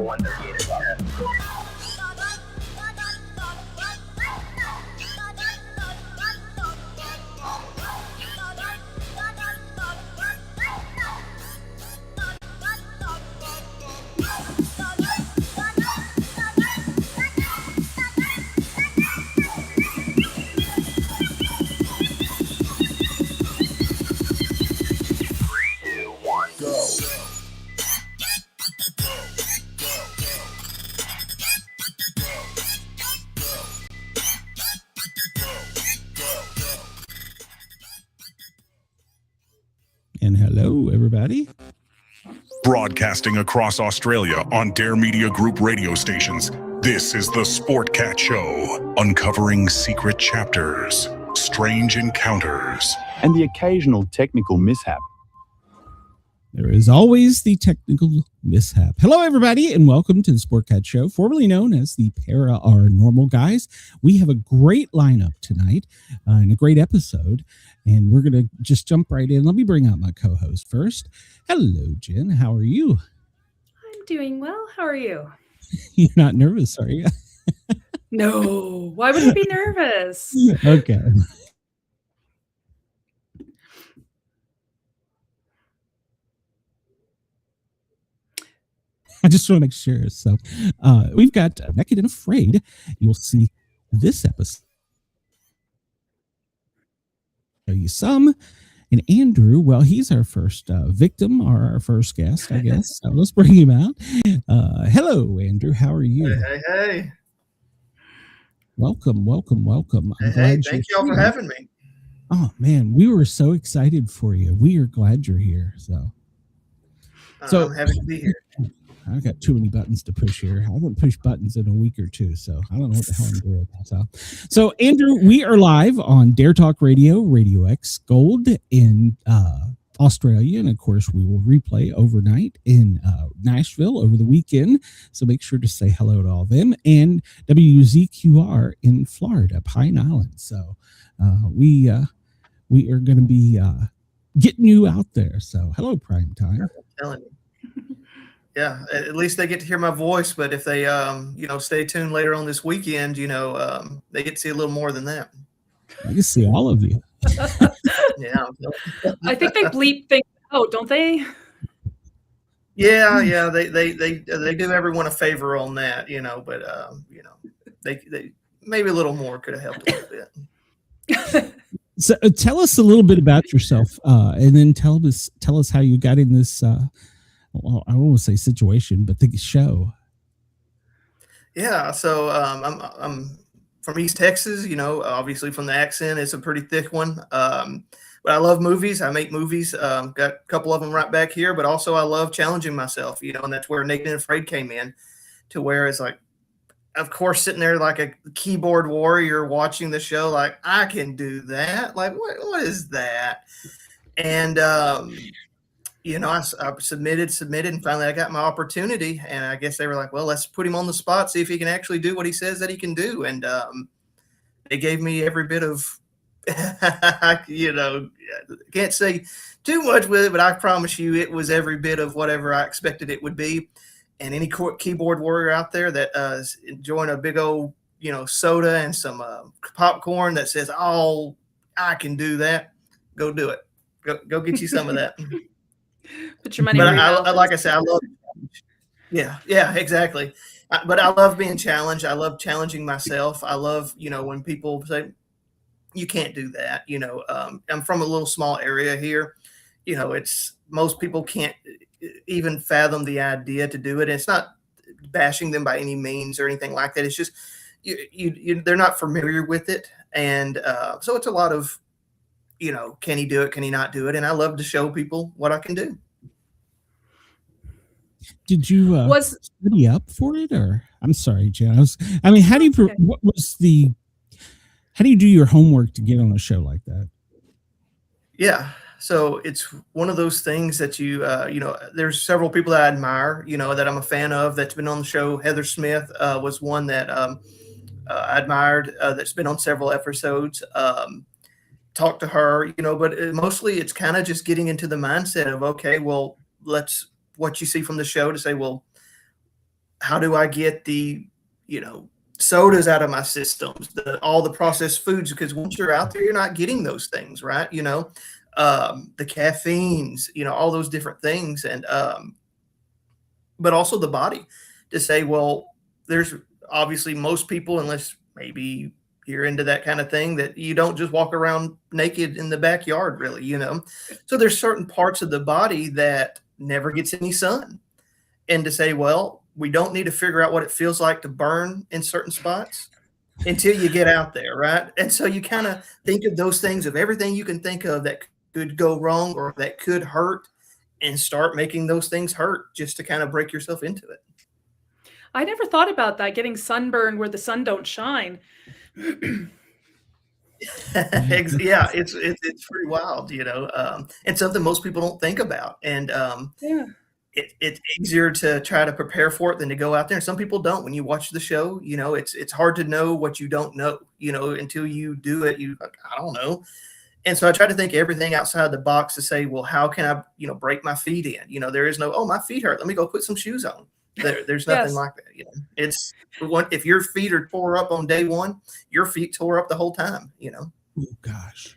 unedited. And hello, everybody. Broadcasting across Australia on Dare Media Group radio stations, this is the Sportcat Show, uncovering secret chapters, strange encounters, and the occasional technical mishap. There is always the technical mishap. Hello, everybody, and welcome to the Sportcat Show, formerly known as the Paranormal guys. We have a great lineup tonight and a great episode, and we're going to just jump right in. Let me bring out my co-host first. Hello, Jen. How are you? I'm doing well. How are you? You're not nervous, are you? No. Why would you be nervous? Okay. I just want to make sure. So we've got Naked and Afraid. You'll see this episode. Show you some. And Andrew, well, he's our first victim or our first guest, I guess. So let's bring him out. Hello, Andrew. How are you? Hey. Welcome. Thank y'all for having me. Oh, man, we were so excited for you. We are glad you're here. So I'm happy to be here. I've got too many buttons to push here. I haven't pushed buttons in a week or two, so I don't know what the hell I'm doing. So Andrew, we are live on Dare Talk Radio, Radio X Gold in Australia, and of course, we will replay overnight in Nashville over the weekend. So make sure to say hello to all of them, and WZQR in Florida, Pine Island. So we are going to be getting you out there. So hello, Prime Time. I'm telling you. Yeah, at least they get to hear my voice. But if they, stay tuned later on this weekend, they get to see a little more than that. I can see all of you. Yeah, I think they bleep things out, don't they? Yeah, they do everyone a favor on that, but they maybe a little more could have helped a little bit. So tell us a little bit about yourself, and then tell us how you got in this. Well, I don't want to say situation, but the show. Yeah, so I'm from East Texas. Obviously from the accent, it's a pretty thick one. But I love movies. I make movies. Got a couple of them right back here, but also I love challenging myself. And that's where Naked and Afraid came in, to where it's like, of course, sitting there like a keyboard warrior watching the show, like I can do that. Like what is that? And I submitted, and finally I got my opportunity. And I guess they were like, well, let's put him on the spot, see if he can actually do what he says that he can do. And they gave me every bit of, can't say too much with it, but I promise you it was every bit of whatever I expected it would be. And any keyboard warrior out there that is enjoying a big old, soda and some popcorn that says, oh, I can do that, go do it. Go get you some of that. Put your money. But like I said, I love. Yeah, exactly. But I love being challenged. I love challenging myself. I love, when people say, "You can't do that." I'm from a little small area here. It's most people can't even fathom the idea to do it. And it's not bashing them by any means or anything like that. It's just they're not familiar with it, and so it's a lot of. Can he do it? Can he not do it? And I love to show people what I can do. Did you study up for it, or I'm sorry, Jen? How do you how do you do your homework to get on a show like that? Yeah, so it's one of those things that there's several people that I admire, that I'm a fan of that's been on the show. Heather Smith was one that I admired that's been on several episodes. Talk to her, but mostly it's kind of just getting into the mindset of, okay, well, what you see from the show to say, well, how do I get the, sodas out of my systems, all the processed foods, because once you're out there, you're not getting those things, right? The caffeines, all those different things. And, but also the body to say, well, there's obviously most people, unless maybe you're into that kind of thing, that you don't just walk around naked in the backyard, really, So there's certain parts of the body that never gets any sun. And to say, well, we don't need to figure out what it feels like to burn in certain spots until you get out there, right? And so you kind of think of those things, of everything you can think of that could go wrong or that could hurt, and start making those things hurt just to kind of break yourself into it. I never thought about that, getting sunburned where the sun don't shine. Yeah, it's pretty wild, and something most people don't think about. And Yeah. it's easier to try to prepare for it than to go out there. And some people don't. When you watch the show, it's hard to know what you don't know, until you do it. I don't know. And so I try to think everything outside the box to say, well, how can I, break my feet in? There is no, oh, my feet hurt, let me go put some shoes on. There's nothing Yes. like that. It's if your feet are tore up on day one, your feet tore up the whole time. Oh, gosh.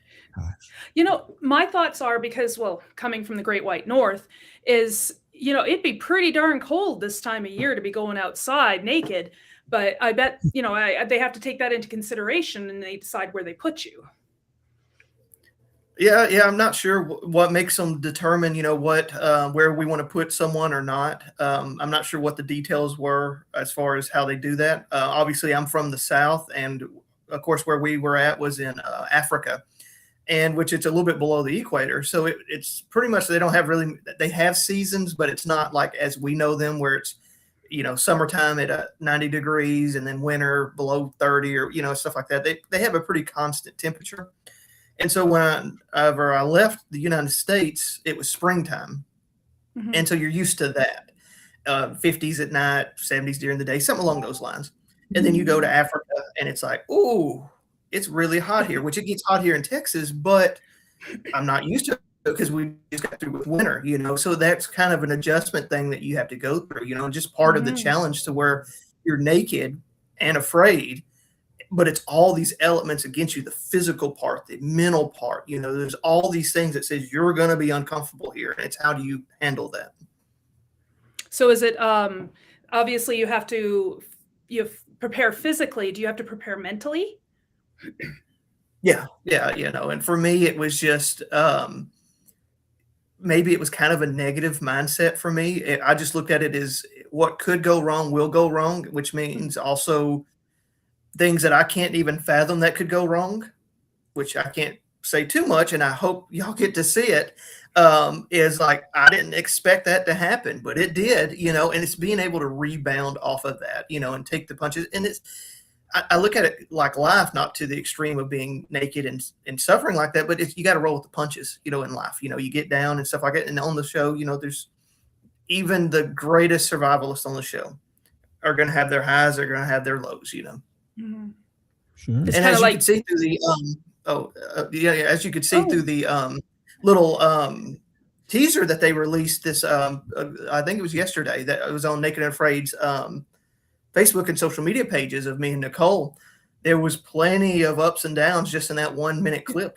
My thoughts are, because, well, coming from the Great White North, is, it'd be pretty darn cold this time of year to be going outside naked. But I bet, they have to take that into consideration, and they decide where they put you. Yeah, I'm not sure what makes them determine, where we want to put someone or not. I'm not sure what the details were as far as how they do that. Obviously, I'm from the South, and of course, where we were at was in Africa, and which it's a little bit below the equator. So it's pretty much, they don't have they have seasons, but it's not like as we know them, where it's, summertime at 90 degrees and then winter below 30 or, stuff like that. They have a pretty constant temperature. And so whenever I left the United States, it was springtime. Mhm. And so you're used to that. 50s at night, 70s during the day, something along those lines. And then you go to Africa and it's like, ooh, it's really hot here, which it gets hot here in Texas, but I'm not used to it because we just got through with winter, So that's kind of an adjustment thing that you have to go through, just part of the challenge, to where you're naked and afraid, but it's all these elements against you, the physical part, the mental part, there's all these things that says you're going to be uncomfortable here. And it's how do you handle that? And So is it, obviously you have to prepare physically. Do you have to prepare mentally? Yeah. And for me, it was just, maybe it was kind of a negative mindset for me. I just looked at it as what could go wrong will go wrong, which means also things that I can't even fathom that could go wrong, which I can't say too much, and I hope y'all get to see it, is like, I didn't expect that to happen, but it did, and it's being able to rebound off of that, and take the punches. And I look at it like life, not to the extreme of being naked and suffering like that, but you got to roll with the punches, in life, you get down and stuff like that. And on the show, there's even the greatest survivalists on the show are going to have their highs, they're going to have their lows, Mm-hmm. Sure. It's And kind as of you like, can see through the as you could see through the little teaser that they released this, I think it was yesterday, that it was on Naked and Afraid's Facebook and social media pages of me and Nicole. There was plenty of ups and downs just in that 1 minute clip,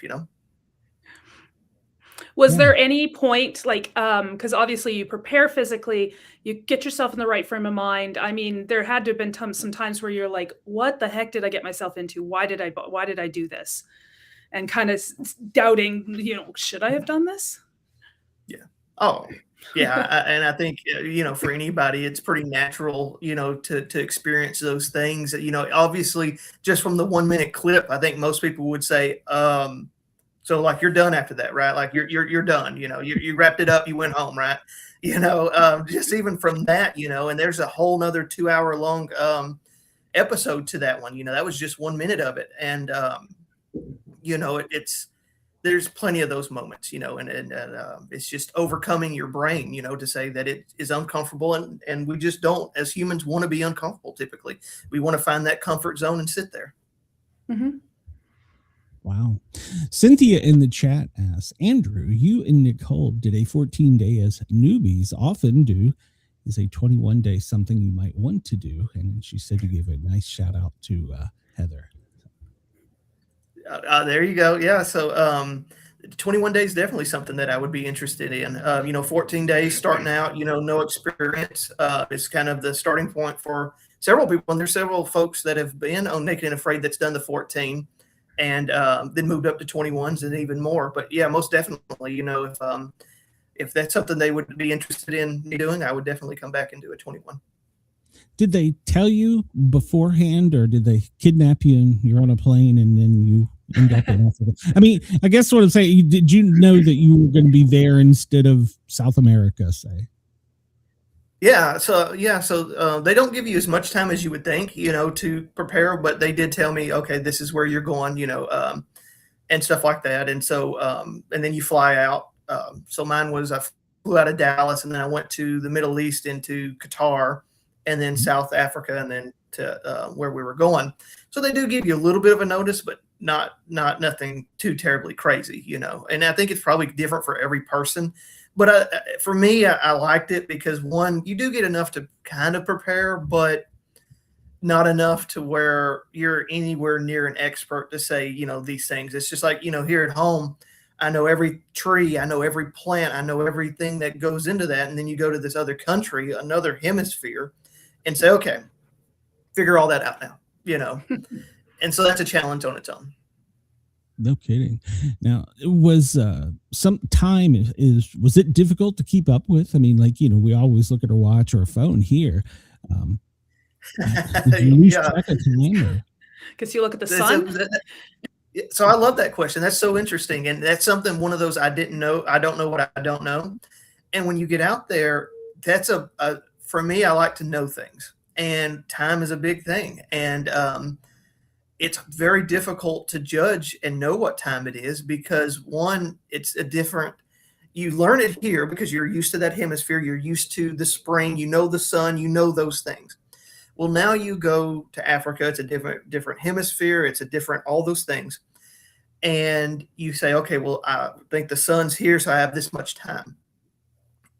was there any point, like, because obviously you prepare physically, you get yourself in the right frame of mind. I mean, there had to have been some times where you're like, what the heck did I get myself into? Why did I do this? And kind of doubting, should I have done this? Yeah. Oh, yeah. And I think, for anybody, it's pretty natural, to experience those things that, obviously just from the 1 minute clip, I think most people would say, so like, you're done after that, right? Like you're done, you wrapped it up, you went home, right? Just even from that, and there's a whole nother 2 hour long episode to that one, that was just 1 minute of it. And, there's plenty of those moments, and it's just overcoming your brain, to say that it is uncomfortable. And we just don't, as humans, want to be uncomfortable. Typically, we want to find that comfort zone and sit there. Mm-hmm. Wow. Cynthia in the chat asks, Andrew, you and Nicole did a 14-day as newbies often do is a 21-day something you might want to do. And she said you gave a nice shout out to Heather. There you go. Yeah. So 21 days, definitely something that I would be interested in. 14 days starting out, no experience is kind of the starting point for several people. And there's several folks that have been on Naked and Afraid that's done the 14 and then moved up to 21s and even more. But yeah, most definitely, if that's something they would be interested in me doing, I would definitely come back and do a 21. Did they tell you beforehand, or did they kidnap you and you're on a plane and then you end up in Africa? I mean, I guess what I'm saying, did you know that you were going to be there instead of South America, say? Yeah. So they don't give you as much time as you would think, to prepare, but they did tell me, okay, this is where you're going, and stuff like that. And so, and then you fly out. So mine was, I flew out of Dallas and then I went to the Middle East into Qatar and then South Africa and then to where we were going. So they do give you a little bit of a notice, but not nothing too terribly crazy, and I think it's probably different for every person. But for me, I liked it because, one, you do get enough to kind of prepare, but not enough to where you're anywhere near an expert to say, these things. It's just like, here at home, I know every tree, I know every plant, I know everything that goes into that. And then you go to this other country, another hemisphere, and say, okay, figure all that out now, And so that's a challenge on its own. No kidding. Now, was some time was it difficult to keep up with? I mean, we always look at our watch or our phone here. Did you lose track of time? Because you look at the sun. So I love that question. That's so interesting, and that's something. One of those I didn't know. I don't know what I don't know. And when you get out there, that's for me. I like to know things, and time is a big thing. And it's very difficult to judge and know what time it is because, one, it's a different, you learn it here because you're used to that hemisphere. You're used to the spring, the sun, those things. Well, now you go to Africa. It's a different hemisphere. It's a different, all those things. And you say, okay, well, I think the sun's here, so I have this much time.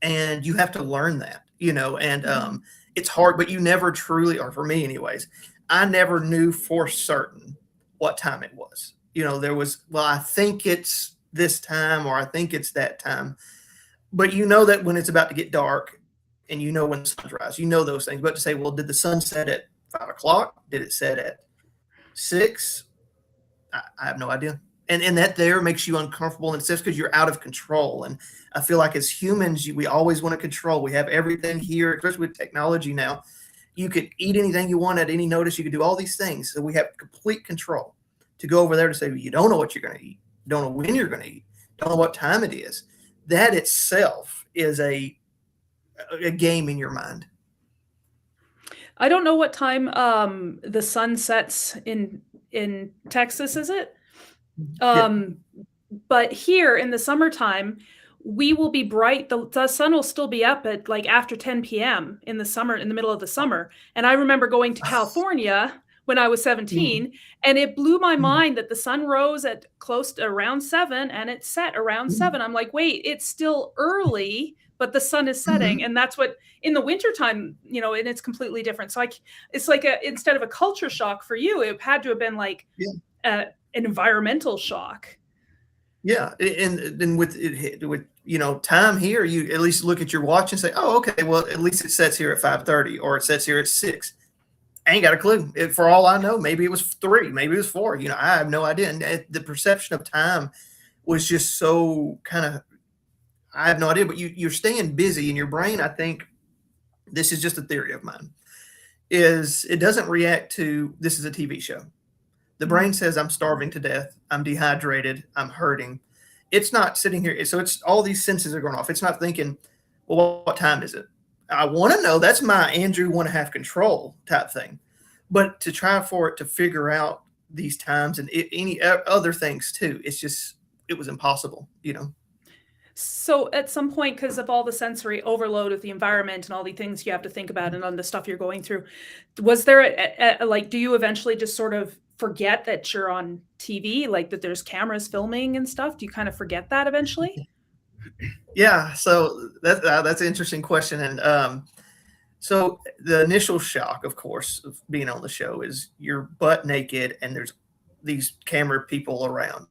And you have to learn that, and it's hard, but you never truly, or for me anyways, I never knew for certain what time it was. There was, well, I think it's this time or I think it's that time. But that when it's about to get dark and when the sun's rise, those things. But to say, well, did the sun set at 5 o'clock? Did it set at 6? I have no idea. And that there makes you uncomfortable. And it's just because you're out of control. And I feel like as humans, we always want to control. We have everything here, especially with technology now. You could eat anything you want at any notice. You could do all these things. So we have complete control to go over there to say, well, you don't know what you're going to eat. Don't know when you're going to eat. Don't know what time it is. That itself is a game in your mind. I don't know what time the sun sets in Texas, is it? But here in the summertime, we will be bright. The sun will still be up at after 10 p.m. in the summer, in the middle of the summer. And I remember going to California when I was 17, and it blew my mind that the sun rose at close to around 7 and it set around 7. I'm like, wait, it's still early, but the sun is setting. And that's what in the wintertime, and it's completely different. So it's instead of a culture shock for you, it had to have been an environmental shock. Yeah, and with time here, you at least look at your watch and say, "Oh, okay, well, at least it sets here at 5:30, or it sets here at 6." I ain't got a clue. For all I know, maybe it was 3, maybe it was 4. I have no idea. And the perception of time was just so kind of, I have no idea. But you're staying busy in your brain. I think this is just a theory of mine. Is it doesn't react to this is a TV show. The brain says, I'm starving to death. I'm dehydrated. I'm hurting. It's not sitting here. So it's all these senses are going off. It's not thinking, well, what time is it? I want to know. That's my Andrew want to have control type thing. But to try for it to figure out these times and any other things too, it was impossible, So at some point, because of all the sensory overload of the environment and all the things you have to think about and on the stuff you're going through, was there do you eventually just sort of forget that you're on TV, that there's cameras filming and stuff? Do you kind of forget that eventually? Yeah. So that's an interesting question. And So the initial shock, of course, of being on the show is you're butt naked and there's these camera people around,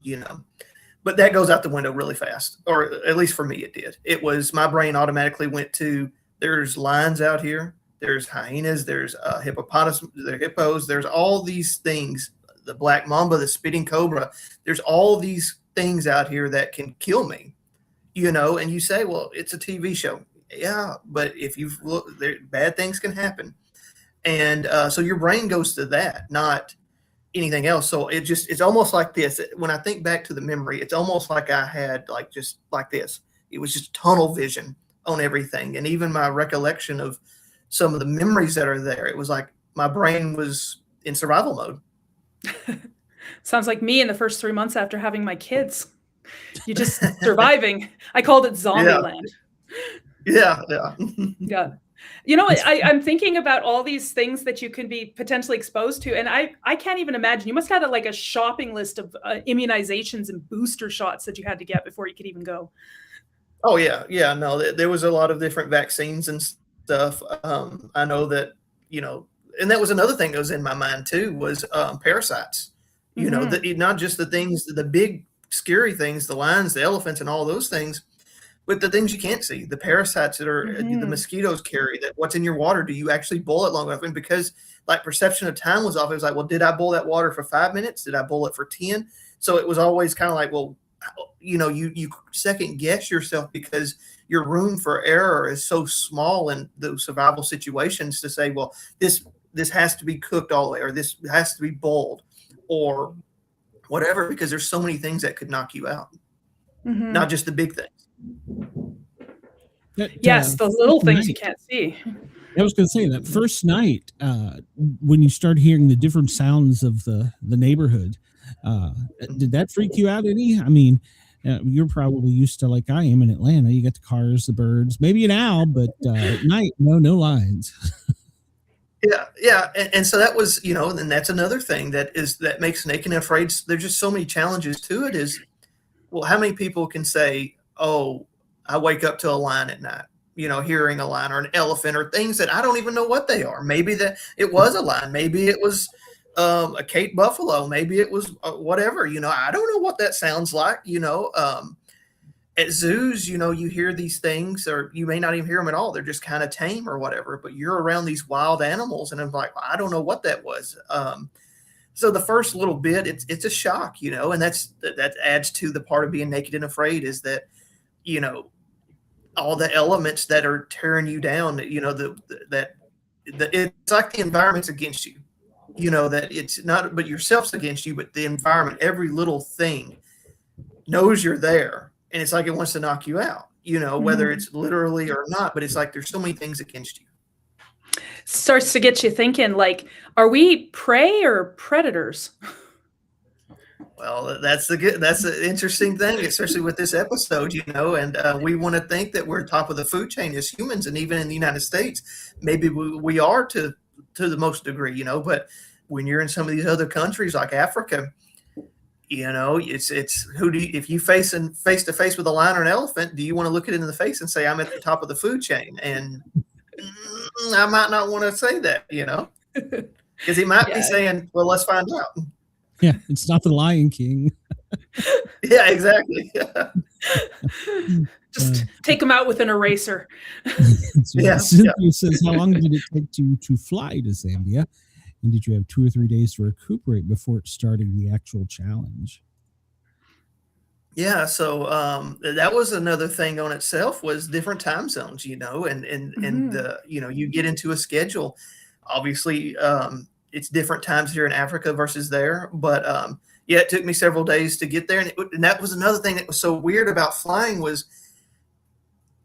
but that goes out the window really fast, or at least for me, it did. It was, my brain automatically went to, there's lions out here, there's hyenas, there's hippopotamus, there's hippos, there's all these things, the black mamba, the spitting cobra, there's all these things out here that can kill me, and you say, well, it's a TV show. Yeah, but if you look, bad things can happen. And so your brain goes to that, not anything else. So it's almost like this. When I think back to the memory, it's almost like I had just like this. It was just tunnel vision on everything. And even my recollection of some of the memories that are there, it was like my brain was in survival mode. Sounds like me in the first 3 months after having my kids. You just surviving. I called it Zombieland. Yeah. Yeah. I'm thinking about all these things that you can be potentially exposed to. And I can't even imagine. You must have a shopping list of immunizations and booster shots that you had to get before you could even go. Oh, yeah. Yeah. No, there was a lot of different vaccines and stuff. I know that, and that was another thing that was in my mind too, was parasites. Not just the things, the big scary things, the lions, the elephants, and all those things, but the things you can't see, the parasites that are the mosquitoes carry, that what's in your water, do you actually boil it long enough? And because perception of time was off, it was like, well, did I boil that water for 5 minutes? Did I boil it for 10? So it was always kind of like, well, you second guess yourself because your room for error is so small in those survival situations to say, well, this has to be cooked all the way, or this has to be boiled, or whatever, because there's so many things that could knock you out, not just the big things. Yes, those little things you can't see. I was going to say that first night when you started hearing the different sounds of the neighborhood, did that freak you out any? I mean, you're probably used to, like I am in Atlanta, you got the cars, the birds, maybe an owl, but at night, no lines. Yeah. And so that was, and that's another thing that makes Naked and Afraid. There's just so many challenges to it is, well, how many people can say, oh, I wake up to a lion at night, hearing a lion or an elephant or things that I don't even know what they are. Maybe that it was a lion. Maybe it was a Cape buffalo. Maybe it was whatever, I don't know what that sounds like, at zoos, you hear these things, or you may not even hear them at all. They're just kind of tame or whatever, but you're around these wild animals and I'm like, I don't know what that was. So the first little bit, it's a shock, and that adds to the part of being naked and afraid is that, all the elements that are tearing you down, it's like the environment's against you, that it's not, but yourself's against you, but the environment, every little thing knows you're there. And it's like it wants to knock you out, whether it's literally or not, but it's like there's so many things against you. Starts to get you thinking, are we prey or predators? Well, that's the interesting thing, especially with this episode, and we want to think that we're top of the food chain as humans. And even in the United States, maybe we are to the most degree, but when you're in some of these other countries like Africa, it's who do you, if you face to face with a lion or an elephant, do you want to look it in the face and say, I'm at the top of the food chain? And I might not want to say that, because he might be saying, well, let's find out. Yeah, it's not the Lion King. Yeah, exactly. Just take him out with an eraser. Cynthia says, how long did it take you to fly to Zambia? And did you have 2 or 3 days to recuperate before starting the actual challenge? Yeah, so that was another thing on itself, was different time zones, and you get into a schedule. Obviously, it's different times here in Africa versus there, but it took me several days to get there, and that was another thing that was so weird about flying was,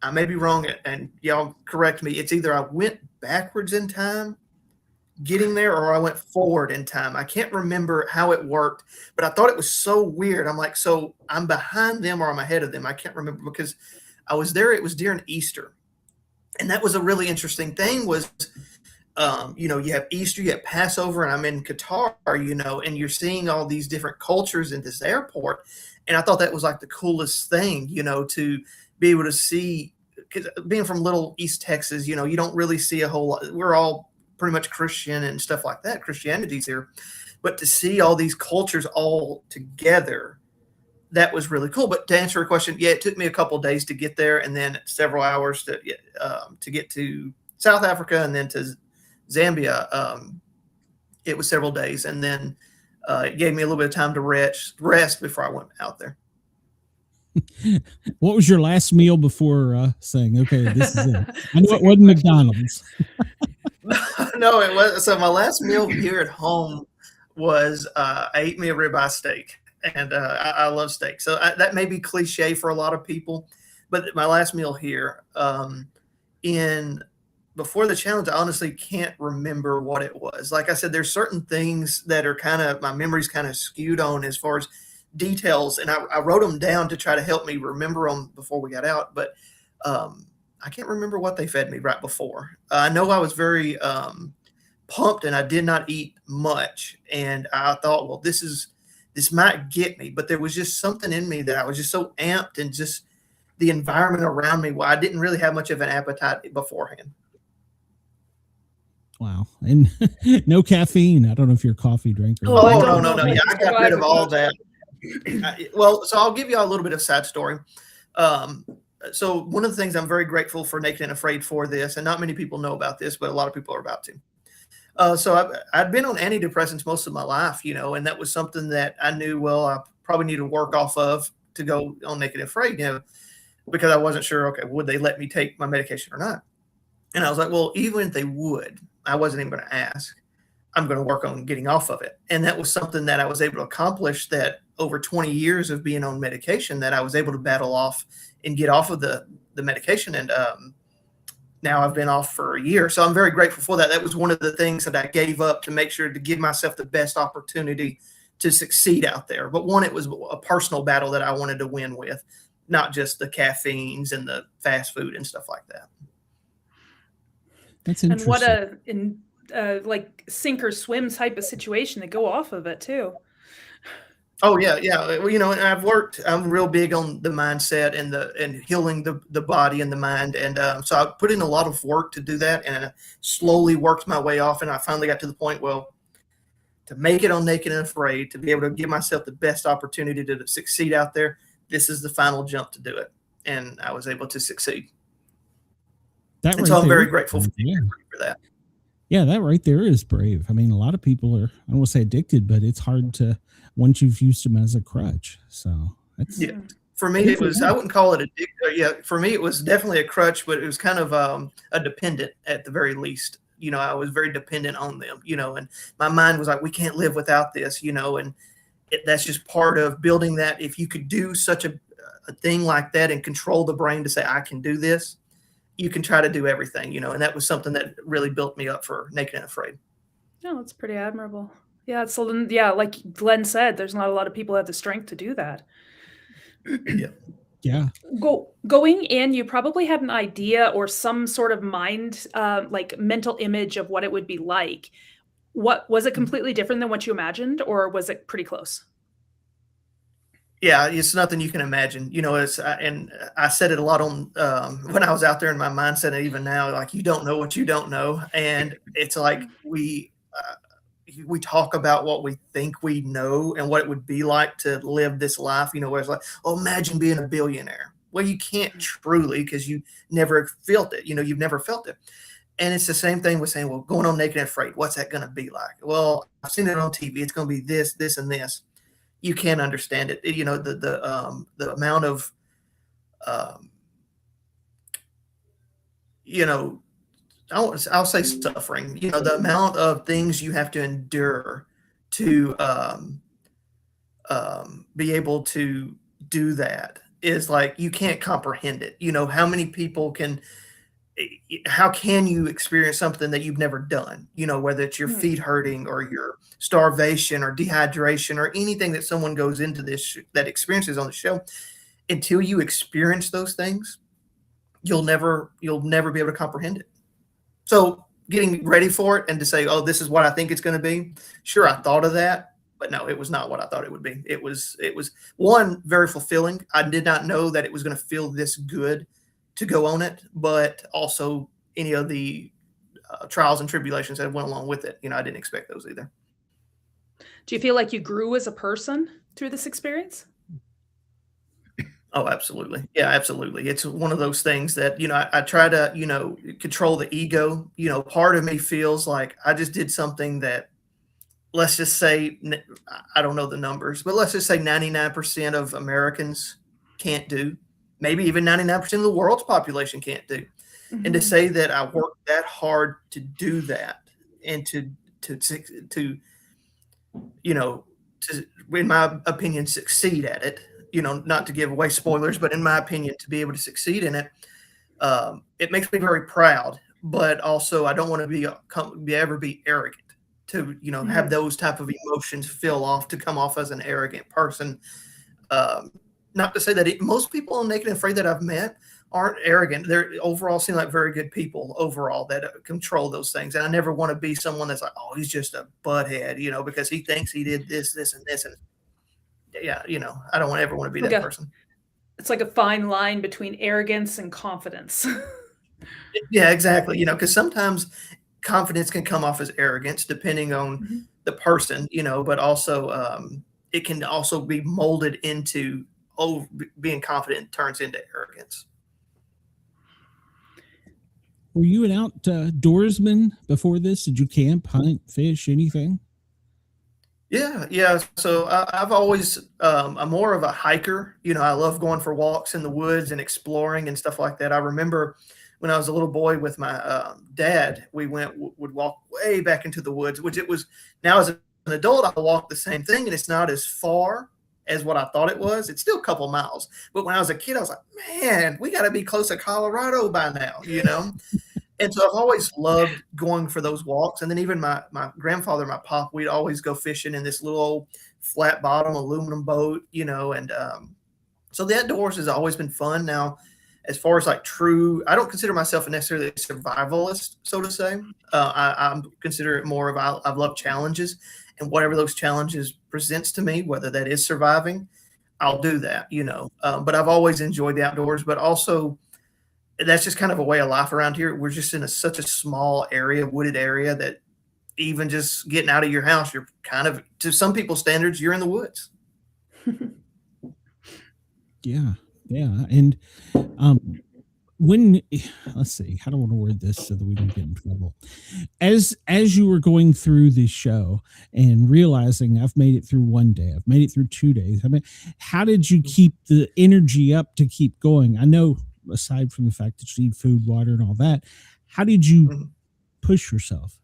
I may be wrong, and y'all correct me. It's either I went backwards in time getting there, or I went forward in time. I can't remember how it worked, but I thought it was so weird. I'm like, so I'm behind them or I'm ahead of them? I can't remember, because I was there. It was during Easter, and that was a really interesting thing. Was you have Easter, you have Passover, and I'm in Qatar, and you're seeing all these different cultures in this airport, and I thought that was like the coolest thing, to be able to see because being from little East Texas, you don't really see a whole lot. We're all pretty much Christian and stuff like that. Christianity's here. But to see all these cultures all together, that was really cool. But to answer your question, yeah, it took me a couple of days to get there, and then several hours to get to South Africa and then to Zambia. It was several days, and then it gave me a little bit of time to rest before I went out there. What was your last meal before saying, okay, this is it? I know it wasn't McDonald's. No, it was. So my last meal here at home was I ate me a ribeye steak, and I love steak. So that may be cliche for a lot of people, but my last meal here before the challenge, I honestly can't remember what it was. Like I said, there's certain things that are my memory's kind of skewed on as far as details, and I wrote them down to try to help me remember them before we got out, but I can't remember what they fed me right before. I know I was very pumped, and I did not eat much, and I thought, well, this might get me, but there was just something in me that I was just so amped, and just the environment around me, I didn't really have much of an appetite beforehand. Wow. And no caffeine. I don't know if you're a coffee drinker. Oh, no. Yeah, I got rid of all that. Well, so I'll give you a little bit of side story. So one of the things I'm very grateful for Naked and Afraid for this, and not many people know about this, but a lot of people are about to. So I'd been on antidepressants most of my life, and that was something that I knew, well, I probably need to work off of to go on Naked and Afraid, because I wasn't sure, okay, would they let me take my medication or not? And I was like, well, even if they would, I wasn't even going to ask. I'm going to work on getting off of it. And that was something that I was able to accomplish, that over 20 years of being on medication, that I was able to battle off and get off of the medication. And now I've been off for a year. So I'm very grateful for that. That was one of the things that I gave up to make sure to give myself the best opportunity to succeed out there. But one, it was a personal battle that I wanted to win with, not just the caffeines and the fast food and stuff like that. That's interesting. And what a like sink or swim type of situation to go off of it too. Oh yeah. Well, and I'm real big on the mindset and healing the body and the mind. And so I put in a lot of work to do that, and I slowly worked my way off. And I finally got to the point, well, to make it on Naked and Afraid, to be able to give myself the best opportunity to succeed out there, this is the final jump to do it. And I was able to succeed. So I'm very grateful for that. Yeah, that right there is brave. I mean, a lot of people are, I don't want to say addicted, but it's hard to, once you've used them as a crutch. So that's, yeah. For me, it was, I wouldn't call it addicted. Yeah, for me, it was definitely a crutch, but it was kind of a dependent at the very least. I was very dependent on them, and my mind was like, we can't live without this, and that's just part of building that. If you could do such a thing like that and control the brain to say, I can do this, you can try to do everything, and that was something that really built me up for Naked and Afraid. No, that's pretty admirable. Yeah. So yeah, like Glenn said, there's not a lot of people who have the strength to do that. Yeah. Going in, you probably had an idea or some sort of mind, like mental image of what it would be like. What was it completely different than what you imagined, or was it pretty close? Yeah, it's nothing you can imagine. And I said it a lot on when I was out there in my mindset, and even now, like, you don't know what you don't know. And it's like we talk about what we think we know and what it would be like to live this life, where it's like, oh, imagine being a billionaire. Well, you can't truly, because you never felt it. You've never felt it. And it's the same thing with saying, well, going on Naked and Afraid, what's that going to be like? Well, I've seen it on TV. It's going to be this, this, and this. You can't understand it. The amount of, I'll say suffering, the amount of things you have to endure to be able to do that is like, you can't comprehend it. How many people how can you experience something that you've never done, whether it's your feet hurting or your starvation or dehydration or anything that someone goes into that experiences on the show, until you experience those things, you'll never be able to comprehend it. So getting ready for it and to say, oh, this is what I think it's going to be. Sure. I thought of that, but no, it was not what I thought it would be. It was one, very fulfilling. I did not know that it was going to feel this good to go on it, but also any of the trials and tribulations that went along with it. I didn't expect those either. Do you feel like you grew as a person through this experience? Oh, absolutely. Yeah, absolutely. It's one of those things that, I try to, control the ego. Part of me feels like I just did something that, let's just say, I don't know the numbers, but let's just say 99% of Americans can't do. Maybe even 99% of the world's population can't do. Mm-hmm. And to say that I worked that hard to do that and to in my opinion, succeed at it, not to give away spoilers, but in my opinion, to be able to succeed in it, it makes me very proud, but also I don't want to ever be arrogant to, have those type of emotions come off as an arrogant person. Not to say that most people on Naked and Afraid that I've met aren't arrogant. They're overall seem like very good people overall that control those things. And I never want to be someone that's like, oh, he's just a butthead, because he thinks he did this, and this. And yeah, I don't ever want to be that person. It's like a fine line between arrogance and confidence. Yeah, exactly. Because sometimes confidence can come off as arrogance depending on the person, but also it can also be molded into being confident turns into arrogance. Were you an outdoorsman before this? Did you camp, hunt, fish, anything? Yeah. So I've always, I'm more of a hiker. I love going for walks in the woods and exploring and stuff like that. I remember when I was a little boy with my dad, we would walk way back into the woods, which it was now as an adult, I walk the same thing and it's not as far as what I thought it was. It's still a couple miles. But when I was a kid, I was like, man, we got to be close to Colorado by now, And so I've always loved going for those walks. And then even my grandfather, my pop, we'd always go fishing in this little old flat bottom aluminum boat, and so the outdoors has always been fun. Now, as far as like I don't consider myself necessarily a survivalist, so to say. I consider it more of I've loved challenges, and whatever those challenges presents to me, whether that is surviving, I'll do that, but I've always enjoyed the outdoors, but also that's just kind of a way of life around here. We're just in such a small area, wooded area, that even just getting out of your house, you're kind of, to some people's standards, you're in the woods. Yeah. And when, let's see, how do I want to word this so that we don't get in trouble? As you were going through the show and realizing I've made it through one day, I've made it through 2 days, how did you keep the energy up to keep going? I know, aside from the fact that you need food, water, and all that, how did you push yourself?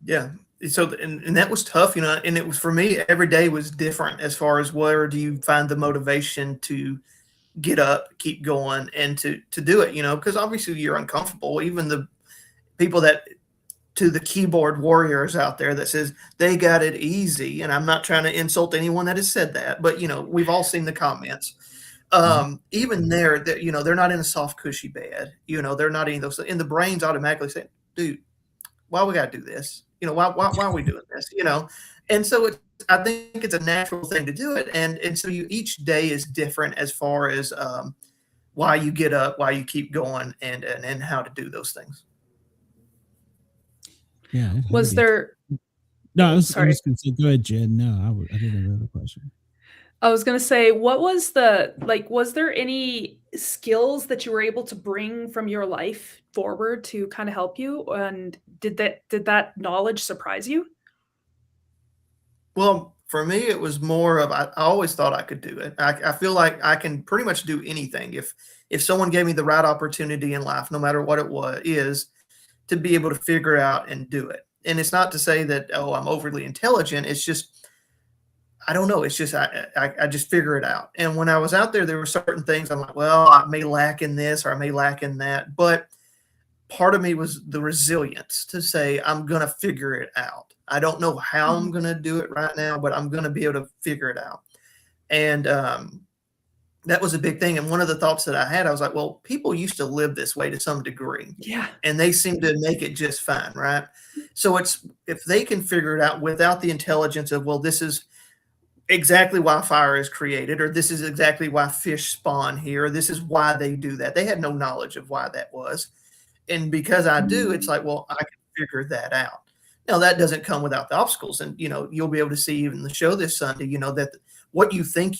Yeah. So, and that was tough, and it was, for me, every day was different as far as where do you find the motivation to get up, keep going, and to do it, because obviously you're uncomfortable. Even the people to the keyboard warriors out there that says they got it easy. And I'm not trying to insult anyone that has said that, but we've all seen the comments. Even there, that they're not in a soft, cushy bed. They're not in those. And the brain's automatically saying, "Dude, why we got to do this? Why are we doing this? And so I think it's a natural thing to do it. And so each day is different as far as why you get up, why you keep going, and how to do those things. Yeah. Was there? No, I was going to say, go ahead, Jen. No, I didn't have another question. I was going to say, what was was there any skills that you were able to bring from your life forward to kind of help you? And did that knowledge surprise you? Well, for me, it was more of, I always thought I could do it. I feel like I can pretty much do anything. If someone gave me the right opportunity in life, no matter what it is, to be able to figure out and do it. And it's not to say that, oh, I'm overly intelligent. It's just, I don't know. It's just, I just figure it out. And when I was out there, there were certain things I'm like, well, I may lack in this or I may lack in that. But part of me was the resilience to say, I'm going to figure it out. I don't know how I'm going to do it right now, but I'm going to be able to figure it out. And that was a big thing. And one of the thoughts that I had, I was like, well, people used to live this way to some degree. Yeah. And they seem to make it just fine, right? So it's, if they can figure it out without the intelligence of, well, this is, exactly why fire is created, or this is exactly why fish spawn here, or this is why they do that. They had no knowledge of why that was. And because I do, it's like, well, I can figure that out. Now that doesn't come without the obstacles. And, you'll be able to see even the show this Sunday, that what you think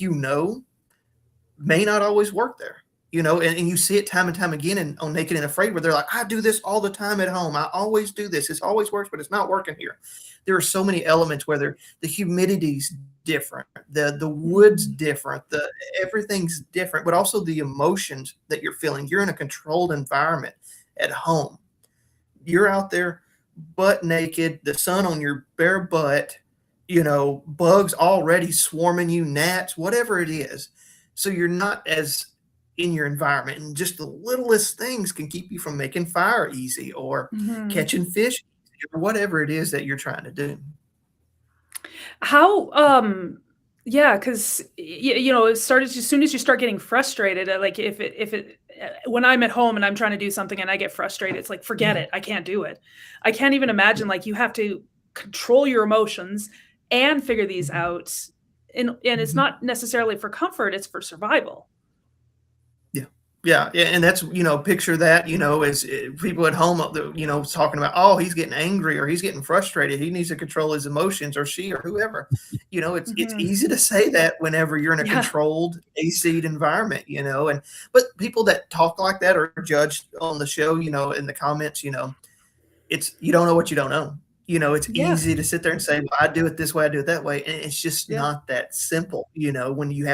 may not always work there, and you see it time and time again and on Naked and Afraid, where they're like, I do this all the time at home. I always do this. It always works, but it's not working here. There are so many elements, whether the humidity's different, the wood's different, everything's different, but also the emotions that you're feeling. You're in a controlled environment at home. You're out there butt naked, the sun on your bare butt, bugs already swarming you, gnats, whatever it is. So you're not as in your environment, and just the littlest things can keep you from making fire easy or catching fish or whatever it is that you're trying to do. How yeah, because it started as soon as you start getting frustrated. Like if it when I'm at home and I'm trying to do something and I get frustrated, it's like, forget it, I can't do it. I can't even imagine, like, you have to control your emotions and figure these out, and it's not necessarily for comfort, it's for survival. Yeah, and that's, picture that, as people at home, talking about, oh, he's getting angry or he's getting frustrated. He needs to control his emotions, or she or whoever. It's easy to say that whenever you're in a controlled, AC'd environment, but people that talk like that are judged on the show, in the comments, it's, you don't know what you don't know. It's easy to sit there and say, well, I do it this way, I do it that way. And it's just not that simple, when you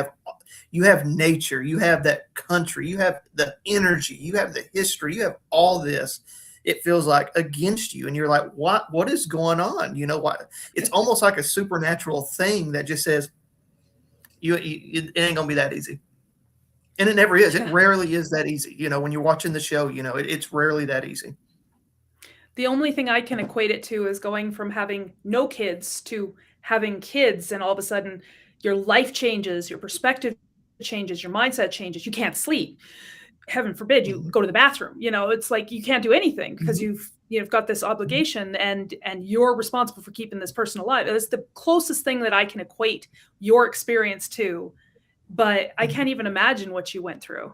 have nature, you have that country, you have the energy, you have the history, you have all this. It feels like against you, and you're like, what is going on? What? It's almost like a supernatural thing that just says, it ain't gonna be that easy. And it never is. It rarely is that easy. When you're watching the show, it's rarely that easy. The only thing I can equate it to is going from having no kids to having kids, and all of a sudden your life changes, your perspective changes, your mindset changes. You can't sleep. Heaven forbid you go to the bathroom. It's like you can't do anything because you've got this obligation, and you're responsible for keeping this person alive. It's the closest thing that I can equate your experience to, but I can't even imagine what you went through.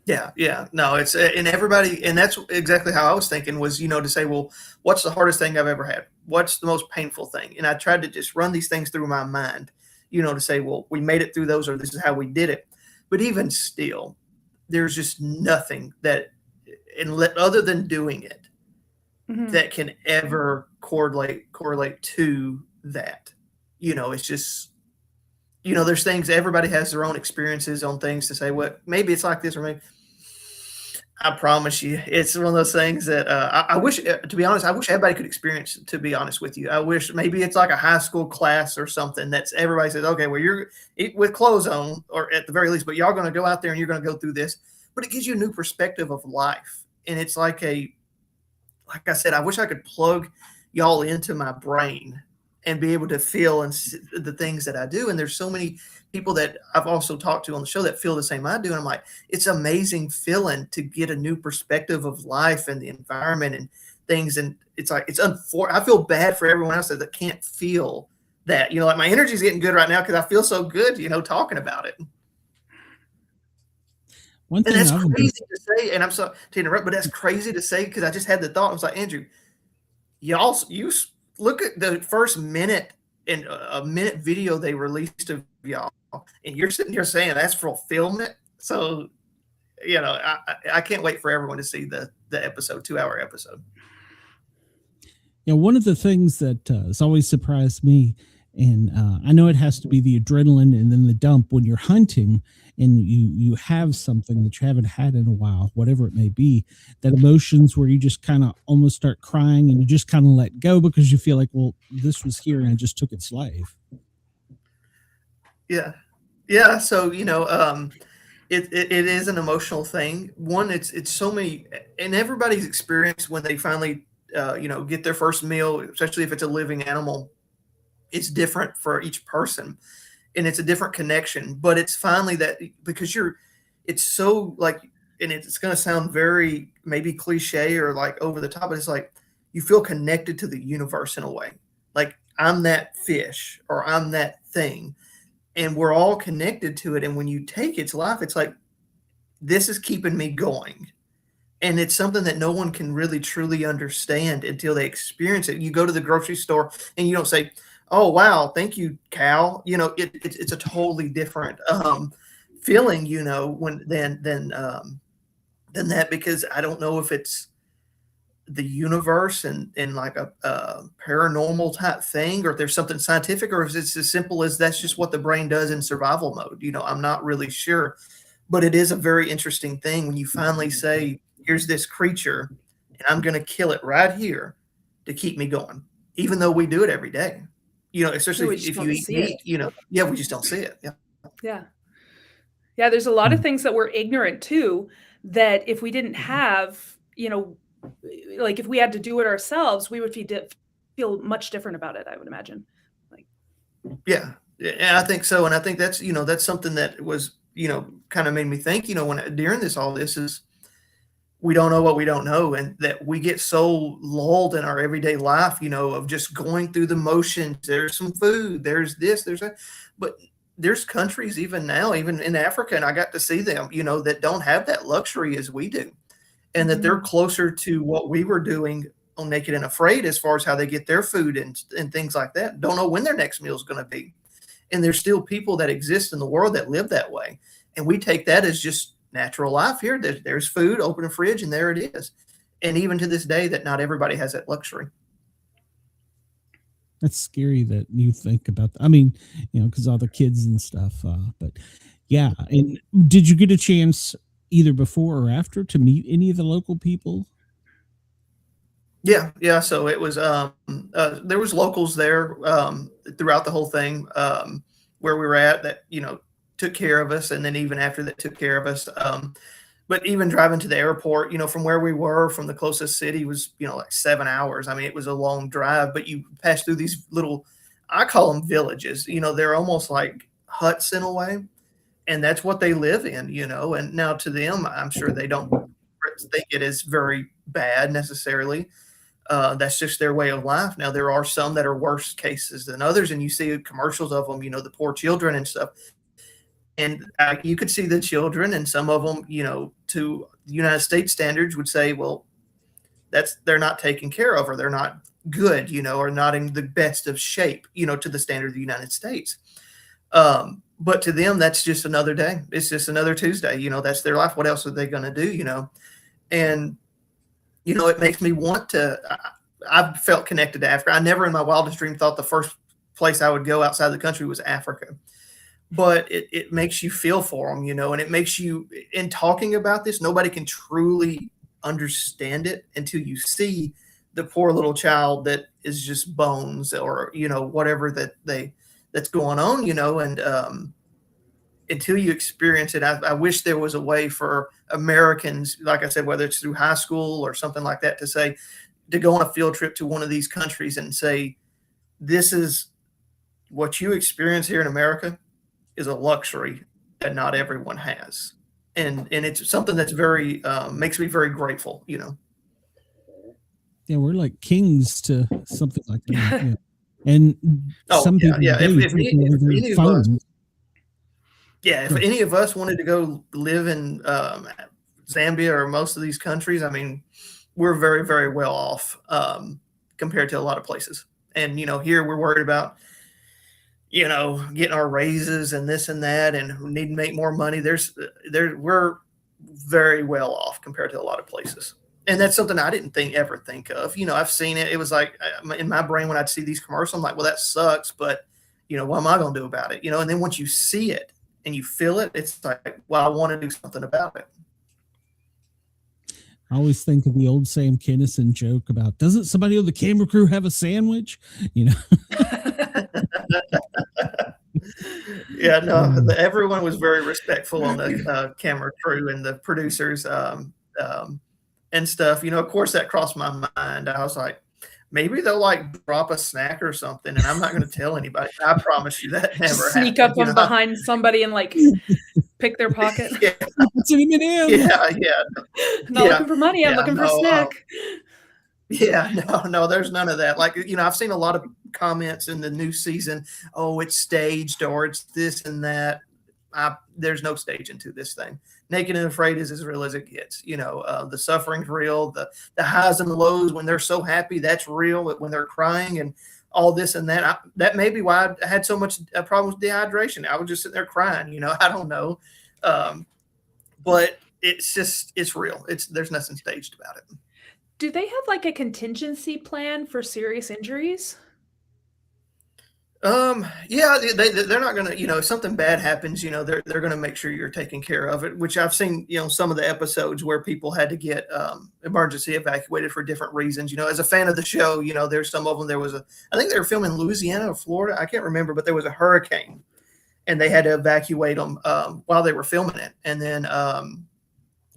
Yeah. No, it's, and everybody, and that's exactly how I was thinking was, to say, well, what's the hardest thing I've ever had? What's the most painful thing? And I tried to just run these things through my mind, to say, well, we made it through those, or this is how we did it. But even still, there's just nothing that, other than doing it, that can ever correlate to that. It's just, there's things, everybody has their own experiences on things to say, well, maybe it's like this, or maybe. I promise you, it's one of those things that I wish, to be honest, I wish everybody could experience, to be honest with you. I wish maybe it's like a high school class or something that's everybody says, okay, well, you're with clothes on, or at the very least, but y'all going to go out there and you're going to go through this. But it gives you a new perspective of life. And it's like I said, I wish I could plug y'all into my brain and be able to feel and see the things that I do. And there's so many people that I've also talked to on the show that feel the same I do. And I'm like, it's amazing feeling to get a new perspective of life and the environment and things. And it's like, I feel bad for everyone else that can't feel that, like my energy is getting good right now because I feel so good, talking about it. One thing, and that's crazy to say, and I'm sorry to interrupt, but that's crazy to say because I just had the thought. I was like, Andrew, you look at the first minute and a minute video they released of y'all, and you're sitting here saying that's fulfillment. So, I can't wait for everyone to see the episode, 2-hour episode. One of the things that has always surprised me, and I know it has to be the adrenaline and then the dump when you're hunting and you have something that you haven't had in a while, whatever it may be, that emotions where you just kind of almost start crying and you just kind of let go because you feel like, well, this was here and I just took its life. Yeah. So, it is an emotional thing. One, it's so many, and everybody's experience when they finally, get their first meal, especially if it's a living animal, it's different for each person. And it's a different connection, but it's finally that because it's so like, and it's going to sound very maybe cliche or like over the top, but it's like you feel connected to the universe in a way. Like I'm that fish or I'm that thing, and we're all connected to it. And when you take its life, it's like, this is keeping me going. And it's something that no one can really truly understand until they experience it. You go to the grocery store and you don't say, "Oh, wow, thank you, cow." It's a totally different feeling, than that, because I don't know if it's the universe and like a paranormal type thing, or if there's something scientific, or if it's as simple as that's just what the brain does in survival mode. I'm not really sure, but it is a very interesting thing when you finally say, here's this creature and I'm going to kill it right here to keep me going, even though we do it every day, especially if you eat meat, we just don't see it. Yeah. There's a lot of things that we're ignorant to, that if we didn't have, like if we had to do it ourselves, we would feel much different about it, I would imagine. Yeah, I think so. And I think that's, that's something that was, kind of made me think, when during all this is, we don't know what we don't know. And that we get so lulled in our everyday life, of just going through the motions. There's some food, there's this, there's that. But there's countries even now, even in Africa, and I got to see them, that don't have that luxury as we do. And that they're closer to what we were doing on Naked and Afraid, as far as how they get their food and things like that. Don't know when their next meal is going to be. And there's still people that exist in the world that live that way. And we take that as just natural life here. There's food, open a fridge, and there it is. And even to this day, that not everybody has that luxury. That's scary that you think about that. I mean, because all the kids and stuff. But yeah. And did you get a chance either before or after to meet any of the local people? Yeah. So it was, there was locals there throughout the whole thing where we were at that, took care of us. And then even after that took care of us. But even driving to the airport, from where we were, from the closest city was, like 7 hours. I mean, it was a long drive, but you pass through these little, I call them villages, they're almost like huts in a way. And that's what they live in, and now to them, I'm sure they don't think it is very bad necessarily. That's just their way of life. Now, there are some that are worse cases than others, and you see commercials of them, the poor children and stuff. And you could see the children, and some of them, to United States standards would say, well, they're not taken care of, or they're not good, or not in the best of shape, to the standard of the United States. But to them, that's just another day. It's just another Tuesday. That's their life. What else are they going to do? And, it makes me want to, I've felt connected to Africa. I never in my wildest dream thought the first place I would go outside the country was Africa. But it makes you feel for them, and it makes you, in talking about this, nobody can truly understand it until you see the poor little child that is just bones, or, whatever that's going on, and until you experience it, I wish there was a way for Americans, like I said, whether it's through high school or something like that, to go on a field trip to one of these countries and say, this is what you experience here in America is a luxury that not everyone has. And it's something that's very, makes me very grateful, Yeah, we're like kings to something like that. Yeah. And some people, if any of us wanted to go live in Zambia or most of these countries, I mean, we're very, very well off compared to a lot of places. And, here we're worried about, getting our raises and this and that, and we need to make more money. We're very well off compared to a lot of places. And that's something I didn't ever think of. I've seen it. It was like in my brain when I'd see these commercials, I'm like, well, that sucks, but what am I going to do about it? And then once you see it and you feel it, it's like, well, I want to do something about it. I always think of the old Sam Kinison joke about, doesn't somebody on the camera crew have a sandwich? Yeah, no, everyone was very respectful on the camera crew and the producers and stuff. Of course, that crossed my mind. I was like, maybe they'll like drop a snack or something, and I'm not going to tell anybody. I promise you that never sneak happened, up from behind somebody and like pick their pocket. Yeah, Not looking for money. I'm looking for a snack. Yeah, no, there's none of that. Like, I've seen a lot of comments in the new season, oh, it's staged or it's this and that. There's no staging to this thing. Naked and Afraid is as real as it gets. The suffering's real. The highs and the lows when they're so happy, that's real. When they're crying and all this and that. That may be why I had so much problem with dehydration. I was just sitting there crying. I don't know. But it's real. There's nothing staged about it. Do they have like a contingency plan for serious injuries? Yeah, they're not gonna, if something bad happens, they're gonna make sure you're taking care of it, which I've seen, some of the episodes where people had to get emergency evacuated for different reasons. As a fan of the show, there's some of them. I think they were filming in Louisiana or Florida, I can't remember, but there was a hurricane and they had to evacuate them while they were filming it. And then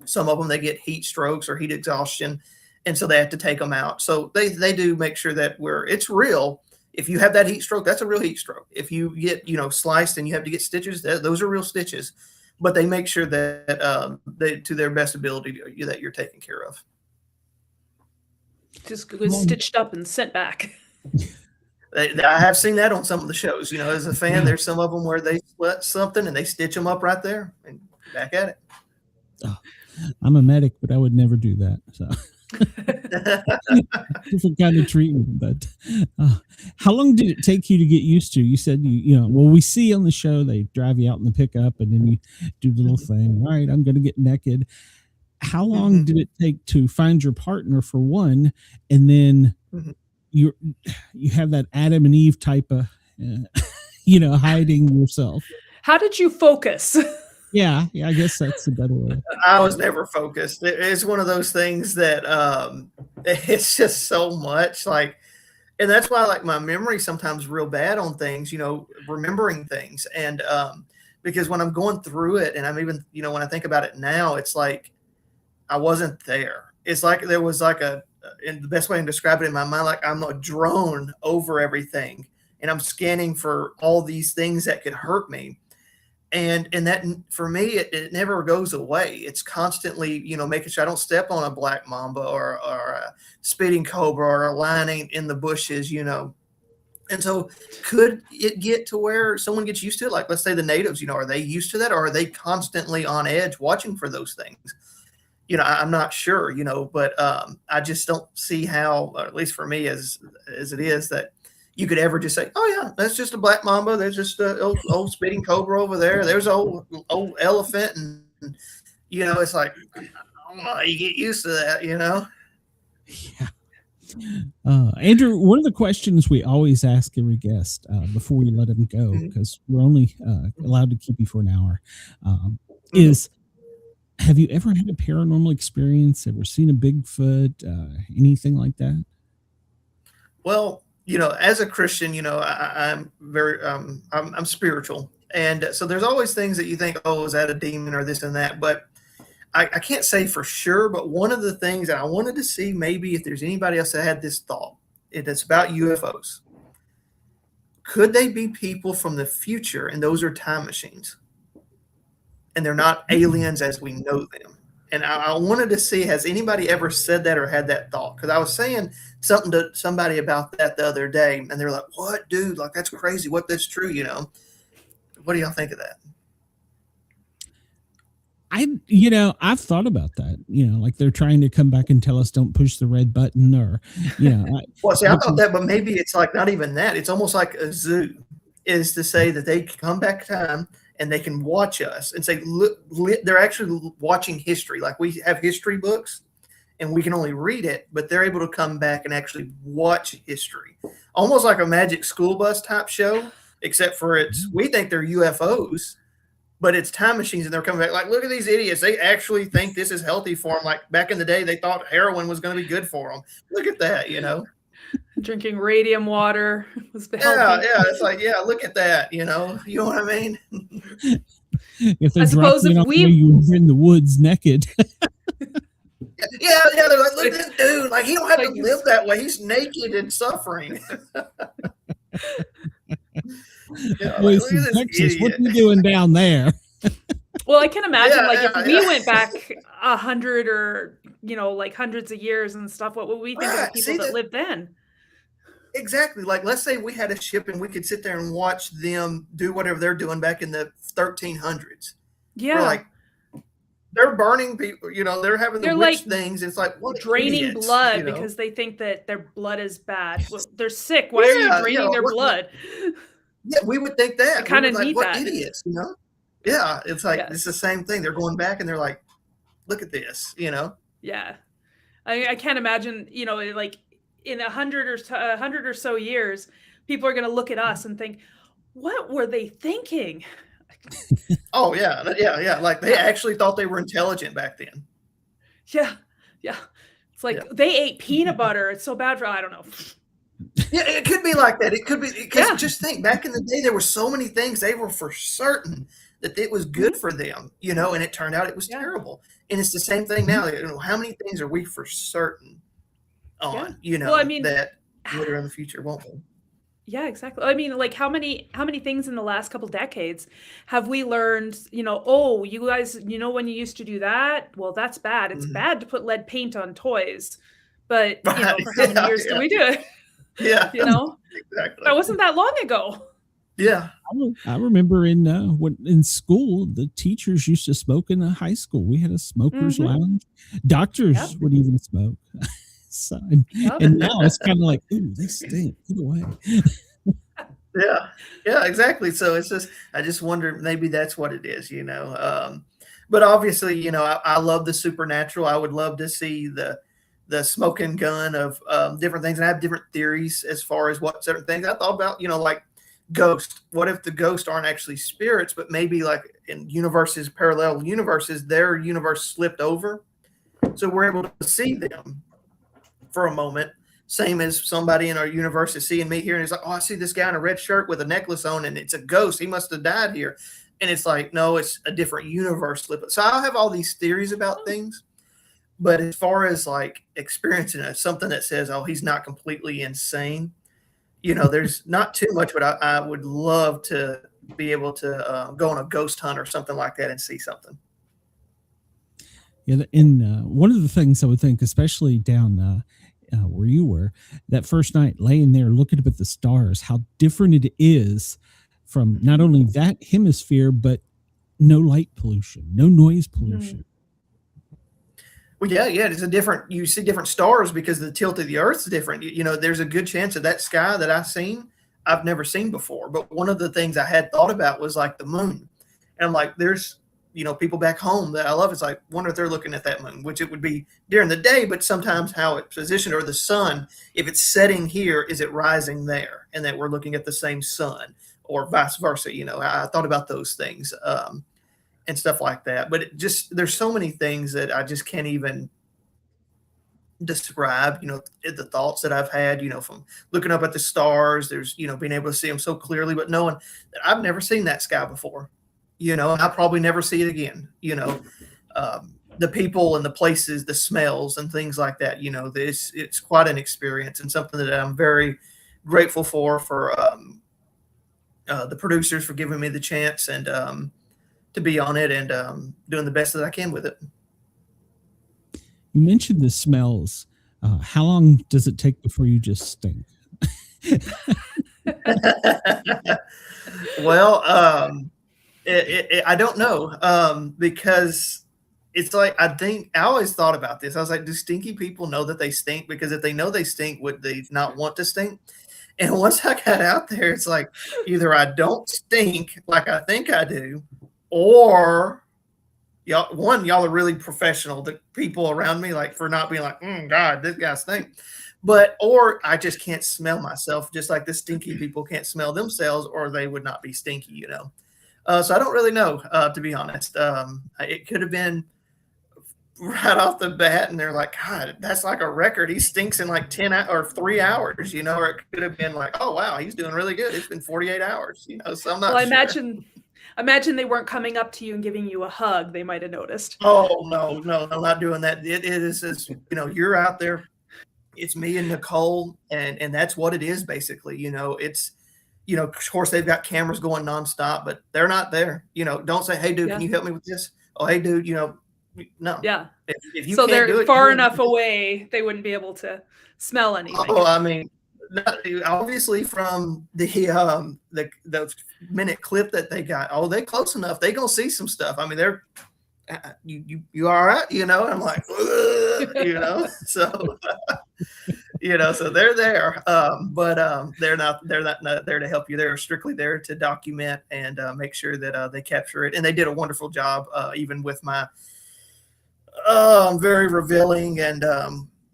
some of them, they get heat strokes or heat exhaustion, and so they have to take them out. So they do make sure that it's real. If you have that heat stroke, that's a real heat stroke. If you get, sliced and you have to get stitches, those are real stitches. But they make sure that they, to their best ability, that you're taken care of. Just stitched up and sent back. I have seen that on some of the shows. As a fan, there's some of them where they split something and they stitch them up right there and back at it. Oh, I'm a medic, but I would never do that. So. Different kind of treatment, but how long did it take you to get used to? You said we see on the show they drive you out in the pickup and then you do the little thing. All right, I'm going to get naked. How long did it take to find your partner for one, and then you have that Adam and Eve type of hiding yourself? How did you focus? Yeah, I guess that's a better way. I was never focused. It's one of those things that it's just so much and that's why my memory sometimes real bad on things, remembering things. And because when I'm going through it and I'm even, when I think about it now, it's like I wasn't there. It's like there was and the best way I can describe it in my mind, like I'm a drone over everything and I'm scanning for all these things that could hurt me. And that, for me, it never goes away. It's constantly, making sure I don't step on a black mamba or a speeding cobra or a lion in the bushes, And so could it get to where someone gets used to it? Like, let's say the natives, are they used to that? Or are they constantly on edge watching for those things? I'm not sure, but I just don't see how, at least for me as it is, that you could ever just say, oh yeah, that's just a black mamba. There's just a old speeding cobra over there. There's old elephant. And, it's like, I don't know how you get used to that, Yeah. Andrew, one of the questions we always ask every guest before we let them go, because we're only allowed to keep you for an hour, is, have you ever had a paranormal experience? Ever seen a Bigfoot? Anything like that? Well, as a Christian, I'm very, I'm spiritual. And so there's always things that you think, oh, is that a demon or this and that? But I can't say for sure. But one of the things that I wanted to see, maybe if there's anybody else that had this thought, it's about UFOs. Could they be people from the future? And those are time machines. And they're not aliens as we know them. And I wanted to see, has anybody ever said that or had that thought? Because I was saying something to somebody about that the other day, and they're like, what, dude? Like, that's crazy. What, that's true, What do y'all think of that? I've thought about that, like they're trying to come back and tell us don't push the red button or, Well, see, I thought that, but maybe it's like not even that. It's almost like a zoo is to say that they come back time and they can watch us and say, look, they're actually watching history. Like we have history books and we can only read it, but they're able to come back and actually watch history. Almost like a magic school bus type show, except for we think they're UFOs, but it's time machines and they're coming back. Like, look at these idiots. They actually think this is healthy for them. Like back in the day, they thought heroin was going to be good for them. Look at that, Drinking radium water was healthy. Yeah. It's like, yeah, look at that. You know what I mean? If I suppose if you were in the woods naked. Yeah. They're like, look at this dude. Like, he don't have to live that way. He's naked and suffering. Texas, what are you doing down there? Well, I can imagine, if we went back 100 or, like hundreds of years and stuff, what would we think of the people that lived then? exactly. Like, let's say we had a ship and we could sit there and watch them do whatever they're doing back in the 1300s. Yeah. We're like, they're burning people, they're having the They're witch like things. It's like, what draining idiots, blood because they think that their blood is bad. Well, they're sick. Why are you draining their blood? Yeah, we would think that. I kind of like, need what that. idiots, Yeah, it's like, it's the same thing. They're going back and they're like, look at this, Yeah. I can't imagine, like in 100 or so years, people are going to look at us and think, what were they thinking? Oh, yeah. Like they actually thought they were intelligent back then. Yeah. It's like they ate peanut butter. It's so bad for, I don't know. Yeah, it could be like that. It could be, because just think, back in the day, there were so many things they were for certain that it was good for them, and it turned out it was terrible. And it's the same thing now. How many things are we for certain on, well, I mean, that later in the future won't be? Yeah, exactly. I mean, like how many things in the last couple decades have we learned, oh, you guys, when you used to do that? Well, that's bad. It's bad to put lead paint on toys. But, for how many years do we do it? Yeah. Exactly. That wasn't that long ago. Yeah. I remember in school, the teachers used to smoke in a high school. We had a smokers lounge. Doctors would even smoke. So, and now it's kind of like, ooh, they stink. Get away. Yeah, exactly. So it's just, I just wonder, maybe that's what it is, But obviously, I love the supernatural. I would love to see the smoking gun of different things, and I have different theories as far as what certain things I thought about. Like ghosts. What if the ghosts aren't actually spirits, but maybe like in parallel universes, their universe slipped over, so we're able to see them for a moment, same as somebody in our universe is seeing me here, and he's like, oh, I see this guy in a red shirt with a necklace on, and it's a ghost. He must have died here. And it's like, no, it's a different universe. So I have all these theories about things, but as far as like experiencing something that says, oh, he's not completely insane, there's not too much, but I would love to be able to go on a ghost hunt or something like that and see something. Yeah, and one of the things I would think, especially down where you were, that first night laying there looking up at the stars, how different it is from not only that hemisphere, but no light pollution, no noise pollution. Well, yeah, it's you see different stars because the tilt of the Earth's different. There's a good chance that sky that I've never seen before. But one of the things I had thought about was like the moon. And I'm like, there's, people back home that I love. It's like, wonder if they're looking at that moon, which it would be during the day, but sometimes how it's positioned, or the sun, if it's setting here, is it rising there? And that we're looking at the same sun, or vice versa. I thought about those things and stuff like that. But there's so many things that I just can't even describe, the thoughts that I've had, from looking up at the stars, there's, being able to see them so clearly, but knowing that I've never seen that sky before. And I'll probably never see it again. The people and the places, the smells and things like that. It's quite an experience, and something that I'm very grateful for the producers for giving me the chance and to be on it, and doing the best that I can with it. You mentioned the smells. How long does it take before you just stink? Well, I don't know, because it's like, I always thought about this. I was like, do stinky people know that they stink? Because if they know they stink, would they not want to stink? And once I got out there, it's like, either I don't stink like I think I do, or y'all are really professional, the people around me, like, for not being like, God, this guy stinks. Or I just can't smell myself, just like the stinky people can't smell themselves, or they would not be stinky, So I don't really know, to be honest. It could have been right off the bat, and they're like, God, that's like a record. He stinks in like 10 or 3 hours, or it could have been like, oh, wow, he's doing really good. It's been 48 hours, so I'm not sure. Imagine they weren't coming up to you and giving you a hug. They might have noticed. Oh, no, I'm not doing that. It is, you're out there. It's me and Nicole, and that's what it is, basically. It's, of course, they've got cameras going nonstop, but they're not there. Don't say, hey, dude, can you help me with this? Oh, hey, dude, no. Yeah. If you so can't they're do it, far enough away, they wouldn't be able to smell anything. Oh, I mean, obviously from the minute clip that they got. Oh, they close enough. They gonna see some stuff. I mean, they're you all right? You know, I'm like, you know, so you know, so they're there, but they're not there to help you. They're strictly there to document and make sure that they capture it. And they did a wonderful job, even with my very revealing and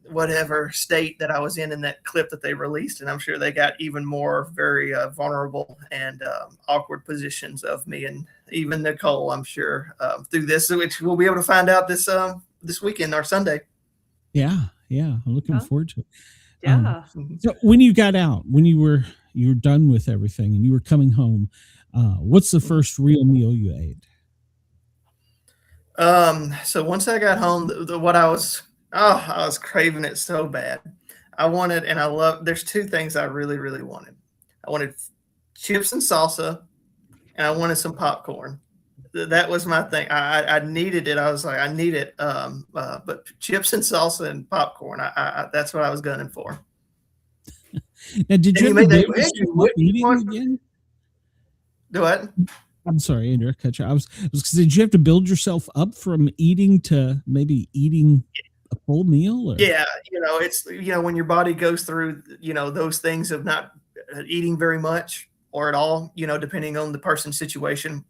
whatever state that I was in that clip that they released. And I'm sure they got even more very vulnerable and awkward positions of me and even Nicole, I'm sure, through this, which we'll be able to find out this weekend or Sunday. Yeah. I'm looking forward to it. Yeah. So when you got out, when you were done with everything and you were coming home, what's the first real meal you ate? So once I got home, I was craving it so bad. I wanted, and I love, there's two things I really, really wanted. I wanted chips and salsa, and I wanted some popcorn. That was my thing. I needed it. I was like, I need it. But chips and salsa and popcorn, that's what I was gunning for. Now, did you ever eating again? Do what? I'm sorry, Andrew, I cut you. Did you have to build yourself up from eating to maybe eating a full meal? Or? Yeah, you know, it's, you know, when your body goes through, you know, those things of not eating very much or at all, you know, depending on the person's situation,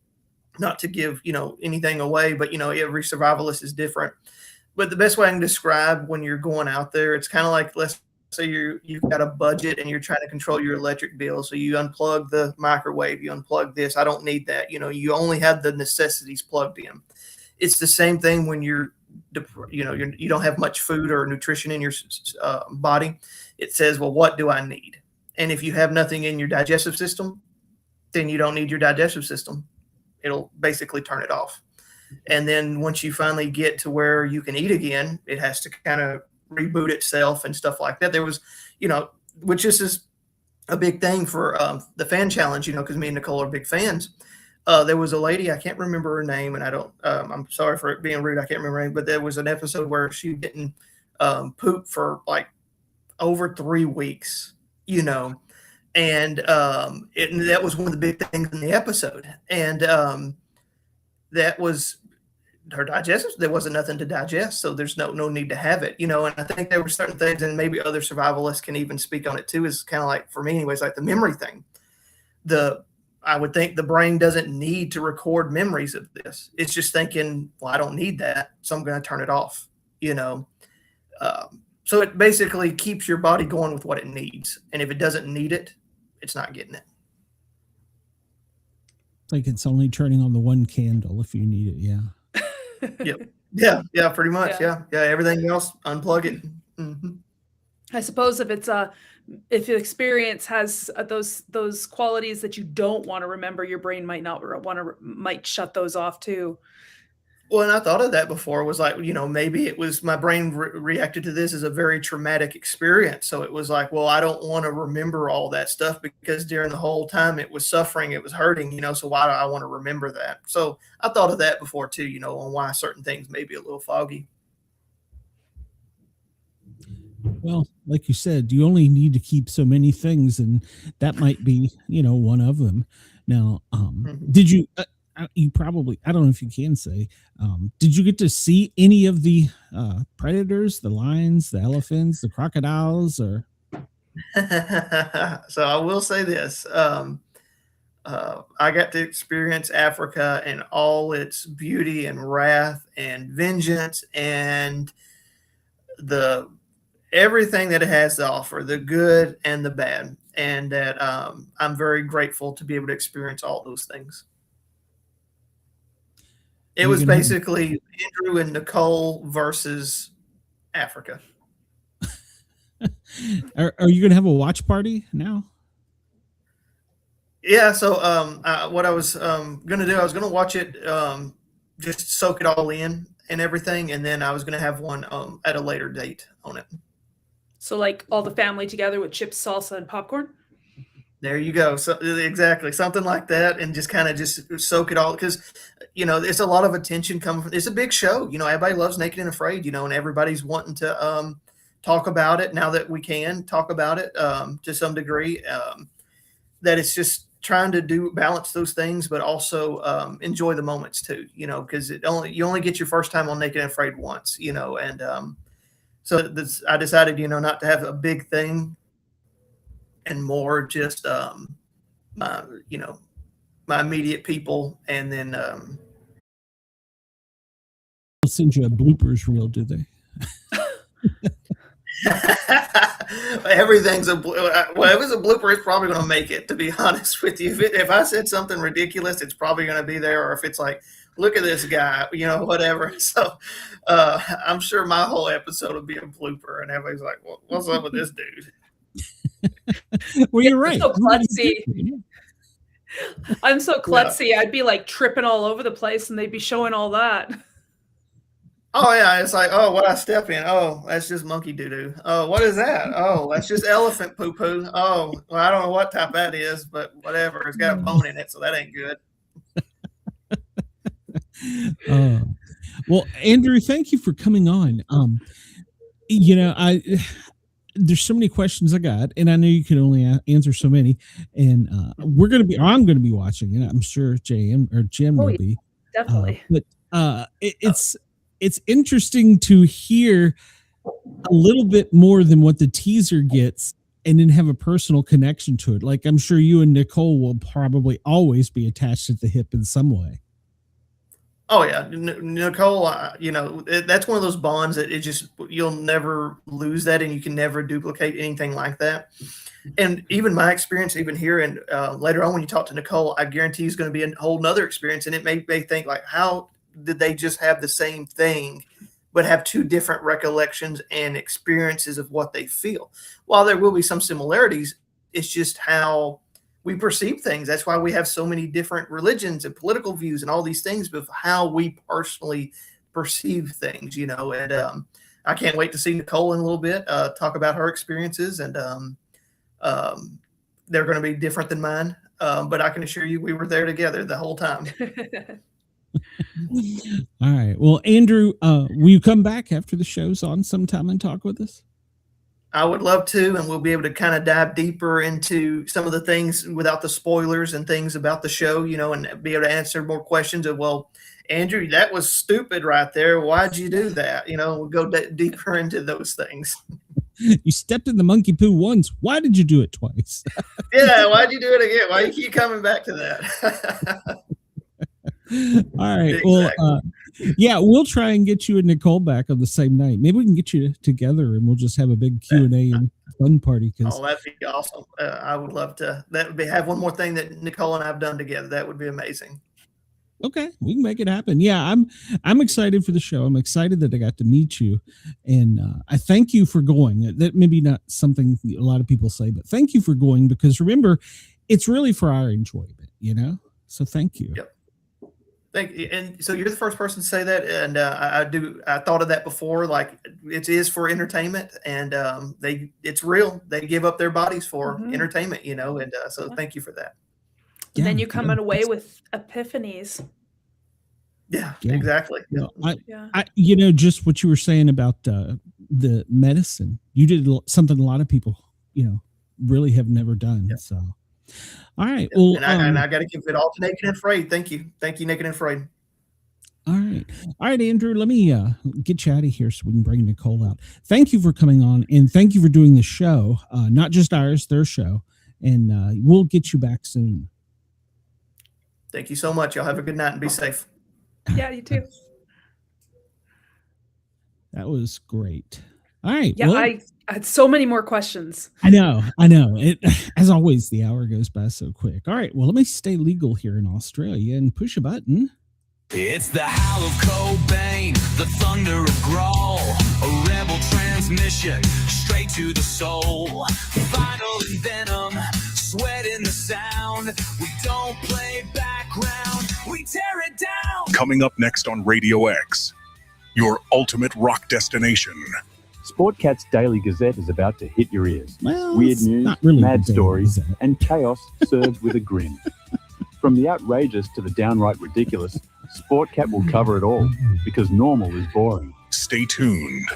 not to give, you know, anything away, but, you know, every survivalist is different. But the best way I can describe when you're going out there, it's kind of like, let's say you've got a budget and you're trying to control your electric bill. So you unplug the microwave, you unplug this. I don't need that. You know, you only have the necessities plugged in. It's the same thing when you don't have much food or nutrition in your body. It says, well, what do I need? And if you have nothing in your digestive system, then you don't need your digestive system. It'll basically turn it off. And then once you finally get to where you can eat again, it has to kind of reboot itself and stuff like that. There was, you know, which is a big thing for the fan challenge, you know, because me and Nicole are big fans. There was a lady, I can't remember her name, and I'm sorry for it being rude, I can't remember her name, but there was an episode where she didn't poop for like over 3 weeks, you know, and that was one of the big things in the episode. And that was her digestive. There wasn't nothing to digest, so there's no need to have it, you know. And I think there were certain things, and maybe other survivalists can even speak on it too, is kind of like, for me anyways, like the memory thing. I would think the brain doesn't need to record memories of this. It's just thinking, well, I don't need that, so I'm going to turn it off, you know. So it basically keeps your body going with what it needs. And if it doesn't need it, it's not getting it. Like it's only turning on the one candle if you need it. Yeah. Yeah, pretty much. Yeah. Everything else, unplug it. Mm-hmm. I suppose if the experience has those qualities that you don't want to remember, your brain might shut those off too. Well, and I thought of that before. It was like, you know, maybe it was my brain reacted to this as a very traumatic experience. So it was like, well, I don't want to remember all that stuff because during the whole time it was suffering, it was hurting, you know, so why do I want to remember that? So I thought of that before too, you know, on why certain things may be a little foggy. Well, like you said, you only need to keep so many things, and that might be, you know, one of them. Now, did you probably, I don't know if you can say, did you get to see any of the predators, the lions, the elephants, the crocodiles, or? So I will say this. I got to experience Africa in all its beauty and wrath and vengeance and everything that it has to offer, the good and the bad. And that I'm very grateful to be able to experience all those things. It was basically Andrew and Nicole versus Africa. Are you going to have a watch party now? Yeah. So what I was going to do, I was going to watch it, just soak it all in and everything. And then I was going to have one at a later date on it. So like all the family together with chips, salsa, and popcorn? There you go. So exactly something like that, and just kind of just soak it all, because you know there's a lot of attention coming from. It's a big show, you know. Everybody loves Naked and Afraid, you know, and everybody's wanting to talk about it now that we can talk about it to some degree. That it's just trying to balance those things, but also enjoy the moments too, because you only get your first time on Naked and Afraid once, and so I decided, not to have a big thing and more just my immediate people, and then They'll send you a bloopers reel, do they? everything's if it's a blooper, it's probably going to make it, to be honest with you. If I said something ridiculous, it's probably going to be there. Or if it's like, look at this guy, whatever. So I'm sure my whole episode will be a blooper, and everybody's like, well, what's up with this dude? Well, you're right. So klutzy. I'm so klutzy. I'd be like tripping all over the place, and they'd be showing all that. Oh yeah, it's like, oh, what I step in. Oh, that's just monkey doo-doo. Oh, what is that? Oh, that's just elephant poo-poo. Oh, well, I don't know what type that is, but whatever. It's got a bone in it, so that ain't good. Well, Andrew, thank you for coming on. There's so many questions I got, and I know you can only answer so many. And I'm going to be watching it. I'm sure Jim will be. Definitely. It's interesting to hear a little bit more than what the teaser gets, and then have a personal connection to it. Like, I'm sure you and Nicole will probably always be attached at the hip in some way. Oh yeah, Nicole. That's one of those bonds that you'll never lose that, and you can never duplicate anything like that. And even my experience, even here, and later on when you talk to Nicole, I guarantee it's going to be a whole nother experience, and it may think like, how did they just have the same thing, but have two different recollections and experiences of what they feel? While there will be some similarities, it's just how we perceive things. That's why we have so many different religions and political views and all these things, but how we personally perceive things, and I can't wait to see Nicole in a little bit, talk about her experiences, and they're going to be different than mine, but I can assure you we were there together the whole time. All right. Well, Andrew, will you come back after the show's on sometime and talk with us? I would love to, and we'll be able to kind of dive deeper into some of the things without the spoilers and things about the show, and be able to answer more questions of, well, Andrew, that was stupid right there. Why'd you do that? We'll go deeper into those things. You stepped in the monkey poo once. Why did you do it twice? Yeah, why'd you do it again? Why you keep coming back to that? All right. Exactly. Well, we'll try and get you and Nicole back on the same night. Maybe we can get you together, and we'll just have a big Q&A and fun party. Oh, that'd be awesome. I would love to. That would have one more thing that Nicole and I have done together. That would be amazing. Okay, we can make it happen. Yeah, I'm excited for the show. I'm excited that I got to meet you, and I thank you for going. That maybe not something a lot of people say, but thank you for going, because remember, it's really for our enjoyment, So thank you. Yep. Thank you. And so you're the first person to say that, and I thought of that before. Like, it is for entertainment, and it's real. They give up their bodies for entertainment, and so thank you for that. And then you come away with epiphanies. Yeah. Exactly. Well, I just what you were saying about the medicine, you did something a lot of people, really have never done. So, all right. Well, and I got to give it all to Naked and Afraid. Thank you, Naked and Afraid. All right, Andrew. Let me get you out of here so we can bring Nicole out. Thank you for coming on, and thank you for doing the show. Not just ours, their show, and we'll get you back soon. Thank you so much. Y'all have a good night and be safe. Yeah, you too. That was great. All right. Yeah, well, I had so many more questions. I know. It, as always, the hour goes by so quick. All right. Well, let me stay legal here in Australia and push a button. It's the howl of Cobain, the thunder of Grawl, a rebel transmission straight to the soul. Vinyl and venom, sweat in the sound. We don't play background, we tear it down. Coming up next on Radio X, your ultimate rock destination. Sportcat's Daily Gazette is about to hit your ears. Well, weird news, really mad stories, and chaos served with a grin. From the outrageous to the downright ridiculous, Sportcat will cover it all, because normal is boring. Stay tuned.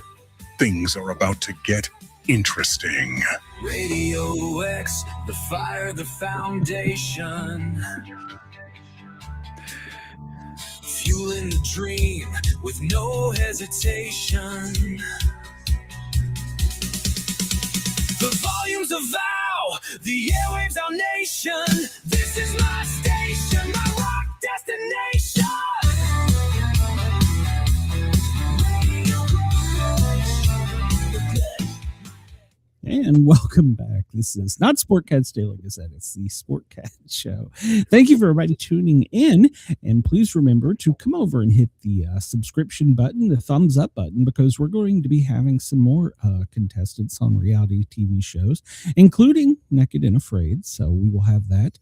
things are about to get interesting. Radio X, the fire, the foundation. Fueling the dream with no hesitation. The volumes of vow, the airwaves, our nation. This is my station, my rock destination. And welcome back. This is not Sportcat's Daily Gazette. It's the Sportcat Show. Thank you for everybody tuning in. And please remember to come over and hit the subscription button, the thumbs up button, because we're going to be having some more contestants on reality TV shows, including Naked and Afraid. So we will have that.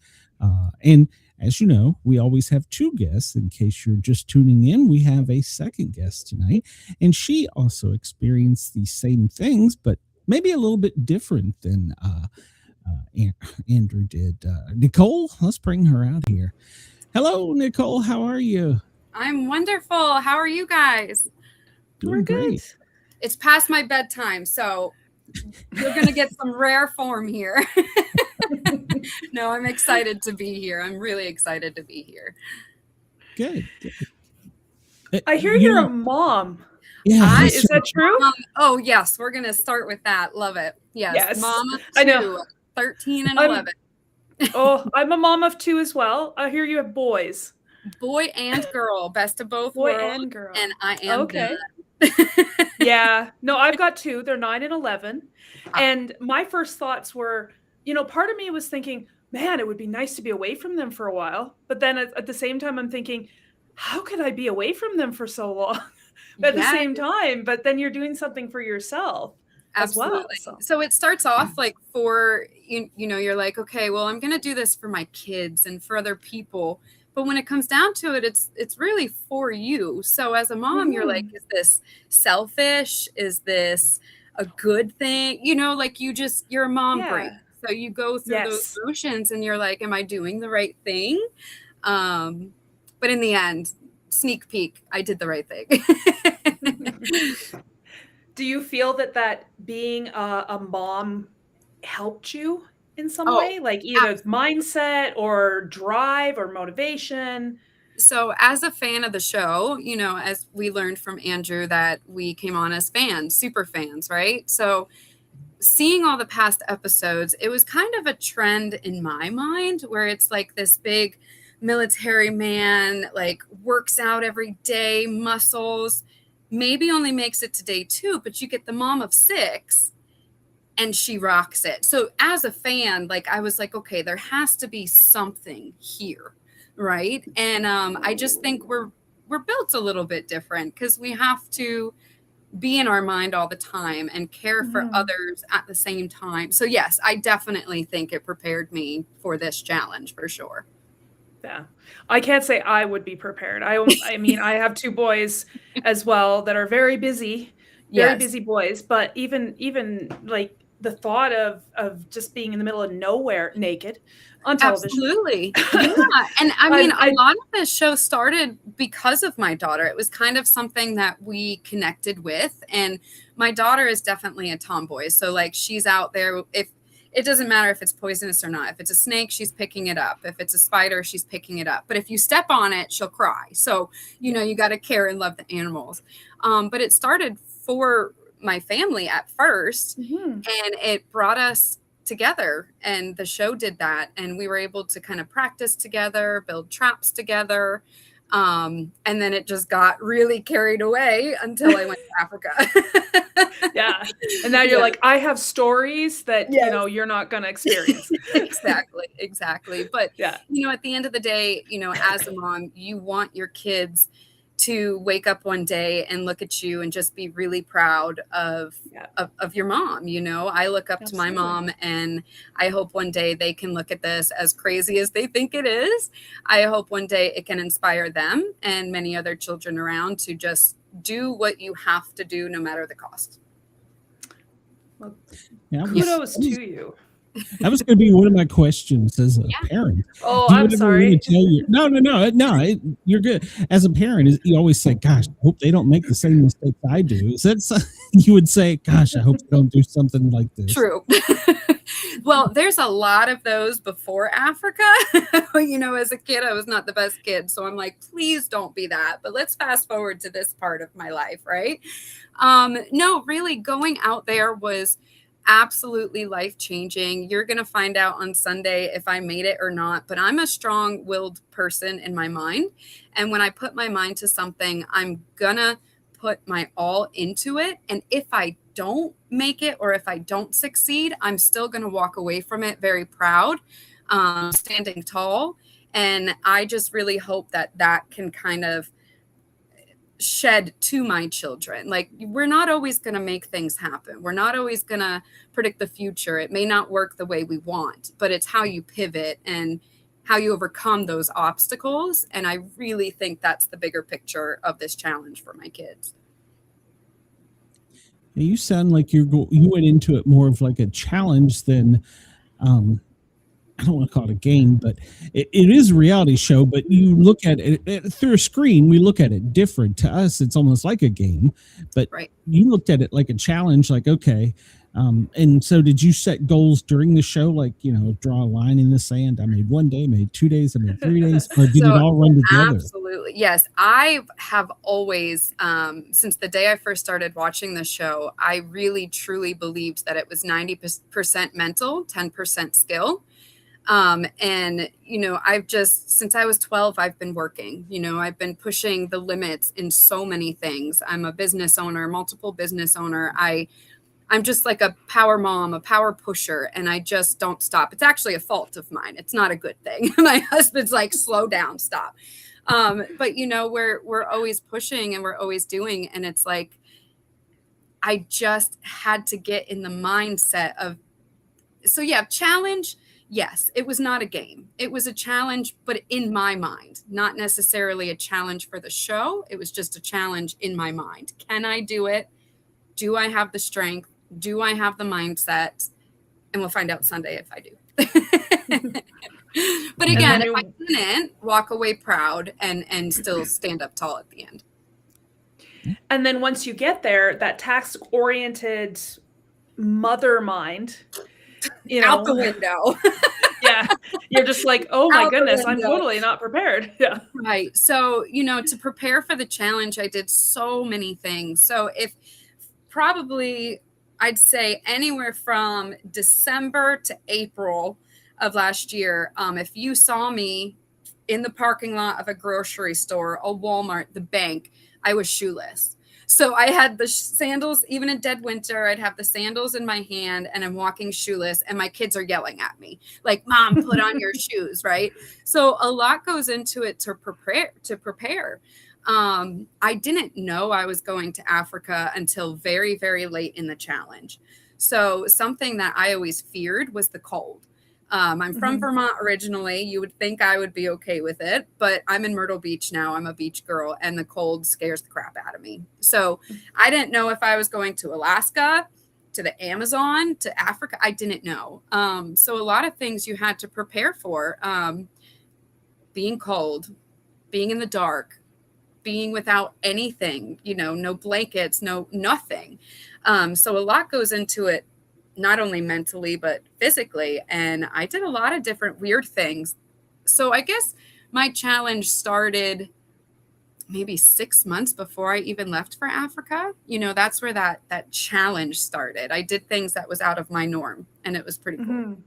And as you know, we always have two guests. In case you're just tuning in, we have a second guest tonight. And she also experienced the same things, but maybe a little bit different than Andrew did. Nicole, let's bring her out here. Hello, Nicole. How are you? I'm wonderful. How are you guys? Doing great. It's past my bedtime, so you're going to get some rare form here. No, I'm excited to be here. I'm really excited to be here. Good. I hear you're a mom. Yeah, is that true? Oh, yes. We're going to start with that. Love it. Yes. Mom of 2, I know. 13 and 11. I'm a mom of 2 as well. I hear you have boys. Boy and girl. Best of both Boy worlds. and girl. And I am okay. done. Yeah. No, I've got 2. They're 9 and 11. And my first thoughts were, part of me was thinking, man, it would be nice to be away from them for a while. But then at the same time, I'm thinking, how could I be away from them for so long? At the same time, but then you're doing something for yourself as well. So it starts off like for, you're like, okay, well, I'm going to do this for my kids and for other people. But when it comes down to it, it's really for you. So as a mom, you're like, is this selfish? Is this a good thing? You're a mom brain. So you go through those motions and you're like, am I doing the right thing? But in the end, sneak peek, I did the right thing. Do you feel that being a mom helped you in some way? Like either mindset or drive or motivation? So as a fan of the show, as we learned from Andrew that we came on as fans, super fans, right? So seeing all the past episodes, it was kind of a trend in my mind where it's like this big military man, like works out every day, muscles, maybe only makes it to day 2, but you get the mom of 6 and she rocks it. So as a fan, like I was like, okay, there has to be something here, right? And I just think we're built a little bit different because we have to be in our mind all the time and care for others at the same time. So yes, I definitely think it prepared me for this challenge for sure. Yeah. I can't say I would be prepared. I mean, I have 2 boys as well that are very busy boys, but even like the thought of just being in the middle of nowhere naked on television. Absolutely. Yeah. And I mean, a lot of this show started because of my daughter. It was kind of something that we connected with. And my daughter is definitely a tomboy. So like she's out there, it doesn't matter if it's poisonous or not. If it's a snake, she's picking it up. If it's a spider, she's picking it up. But if you step on it, she'll cry. So, you got to care and love the animals. But it started for my family at first, and it brought us together. And the show did that. And we were able to kind of practice together, build traps together. And then it just got really carried away until I went to Africa. Yeah. And now you're like, I have stories that, you're not going to experience. Exactly. But, at the end of the day, as a mom, you want your kids to wake up one day and look at you and just be really proud of your mom. I look up to my mom, and I hope one day they can look at this as crazy as they think it is. I hope one day it can inspire them and many other children around to just do what you have to do no matter the cost. Well, kudos to you. That was going to be one of my questions as a parent. Oh, Do you I'm ever sorry. want to tell your, no, you're good. As a parent, you always say, gosh, I hope they don't make the same mistakes I do. Is that you would say, gosh, I hope they don't do something like this? True. Well, there's a lot of those before Africa. As a kid, I was not the best kid. So I'm like, please don't be that. But let's fast forward to this part of my life, right? No, really going out there was absolutely life-changing. You're going to find out on Sunday if I made it or not, but I'm a strong-willed person in my mind. And when I put my mind to something, I'm gonna put my all into it. And if I don't make it or if I don't succeed, I'm still going to walk away from it very proud, standing tall. And I just really hope that that can kind of shed to my children. Like, we're not always going to make things happen. We're not always going to predict the future. It may not work the way we want, but it's how you pivot and how you overcome those obstacles. And I really think that's the bigger picture of this challenge for my kids. You sound like you went into it more of like a challenge than, I don't want to call it a game, but it is a reality show, but you look at it through a screen. We look at it different. To us, it's almost like a game, but Right. You looked at it like a challenge, like, okay. And so did you set goals during the show? Like, draw a line in the sand. I made 1 day, made 2 days, I made 3 days, or did it all run together? Absolutely. Yes. I have always, since the day I first started watching the show, I really, truly believed that it was 90% mental, 10% skill. And, I've just, since I was 12, I've been working, I've been pushing the limits in so many things. I'm a business owner, multiple business owner. I'm just like a power mom, a power pusher, and I just don't stop. It's actually a fault of mine. It's not a good thing. My husband's like, slow down, stop. But we're always pushing and we're always doing. And it's like, I just had to get in the mindset of, so yeah, challenge. Yes, it was not a game. It was a challenge, but in my mind, not necessarily a challenge for the show. It was just a challenge in my mind. Can I do it? Do I have the strength? Do I have the mindset? And we'll find out Sunday if I do. But again, if I didn't, walk away proud and still stand up tall at the end. And then once you get there, that task-oriented mother mind, out the window. Yeah. You're just like, oh my Out the goodness, I'm window. totally not prepared. Yeah. Right. So, to prepare for the challenge, I did so many things. So I'd say anywhere from December to April of last year, if you saw me in the parking lot of a grocery store, a Walmart, the bank, I was shoeless. So I had the sandals, even in dead winter, I'd have the sandals in my hand and I'm walking shoeless and my kids are yelling at me like, Mom, put on your shoes. Right. So a lot goes into it to prepare. I didn't know I was going to Africa until very, very late in the challenge. So something that I always feared was the cold. I'm from Vermont originally. You would think I would be okay with it, but I'm in Myrtle Beach now. I'm a beach girl and the cold scares the crap out of me. So I didn't know if I was going to Alaska, to the Amazon, to Africa. I didn't know. So a lot of things you had to prepare for, being cold, being in the dark, being without anything, no blankets, nothing. So a lot goes into it, not only mentally, but physically. And I did a lot of different weird things. So I guess my challenge started maybe 6 months before I even left for Africa. That's where that challenge started. I did things that was out of my norm and it was pretty cool.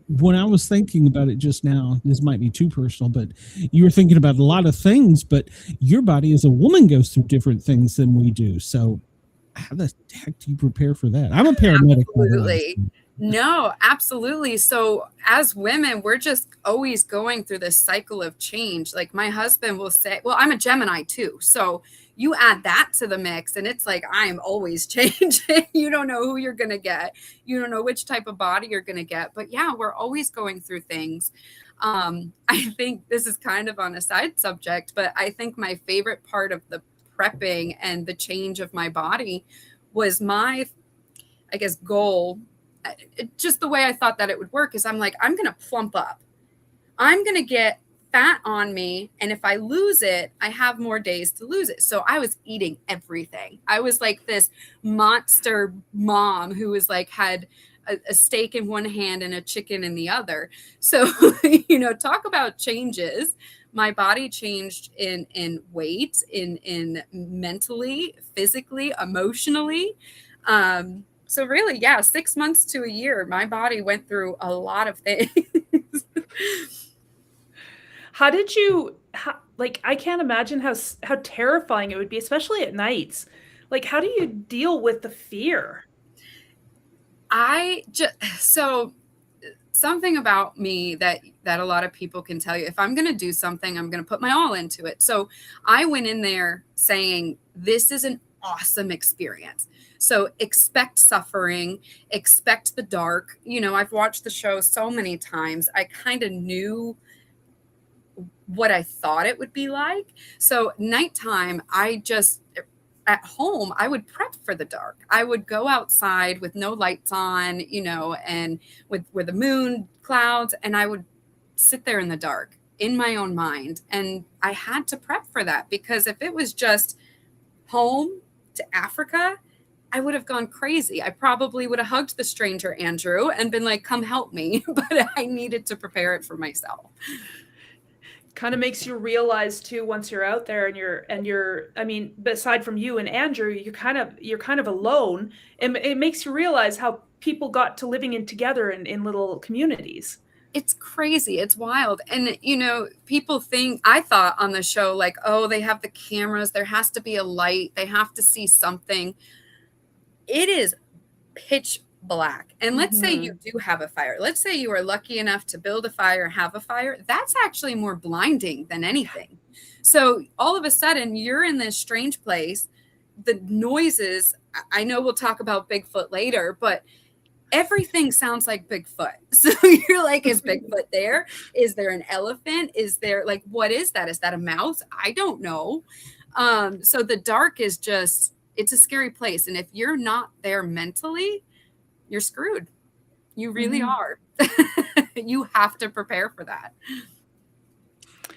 When I was thinking about it just now, this might be too personal, but you were thinking about a lot of things, but your body as a woman goes through different things than we do. So how the heck do you prepare for that? I'm a paramedic. Absolutely. No, absolutely. So as women, we're just always going through this cycle of change. Like my husband will say, well, I'm a Gemini too. So you add that to the mix and it's like, I am always changing. You don't know who you're going to get. You don't know which type of body you're going to get. But yeah, we're always going through things. I think this is kind of on a side subject, but I think my favorite part of the prepping and the change of my body was my I guess, goal, just the way I thought that it would work is I'm like, I'm going to plump up. I'm going to get fat on me. And if I lose it, I have more days to lose it. So I was eating everything. I was like this monster mom who was like, had a steak in one hand and a chicken in the other. So, talk about changes. My body changed in weight, in mentally, physically, emotionally. So really, 6 months to a year, my body went through a lot of things. How did you, I can't imagine how terrifying it would be, especially at nights. Like, how do you deal with the fear? So something about me that a lot of people can tell you, if I'm going to do something, I'm going to put my all into it. So I went in there saying, this is an awesome experience. So expect suffering, expect the dark. I've watched the show so many times. I kind of knew what I thought it would be like. So nighttime, at home, I would prep for the dark. I would go outside with no lights on, and with the moon, clouds, and I would sit there in the dark in my own mind. And I had to prep for that, because if it was just home to Africa, I would have gone crazy. I probably would have hugged the stranger, Andrew, and been like, come help me. But I needed to prepare it for myself. Kind of makes you realize too, once you're out there and you're I mean, aside from you and Andrew, you're kind of alone, and it makes you realize how people got to living in together in little communities. It's crazy. It's wild. And, people I thought on the show, like, oh, they have the cameras, there has to be a light, they have to see something. It is pitch black. And let's say you do have a fire. Let's say you are lucky enough to build a fire, have a fire. That's actually more blinding than anything. So all of a sudden you're in this strange place. The noises, I know we'll talk about Bigfoot later, but everything sounds like Bigfoot. So you're like, is Bigfoot there? Is there an elephant? Is there, like, what is that? Is that a mouse? I don't know. So the dark is it's a scary place. And if you're not there mentally, you're screwed. You really are. You have to prepare for that.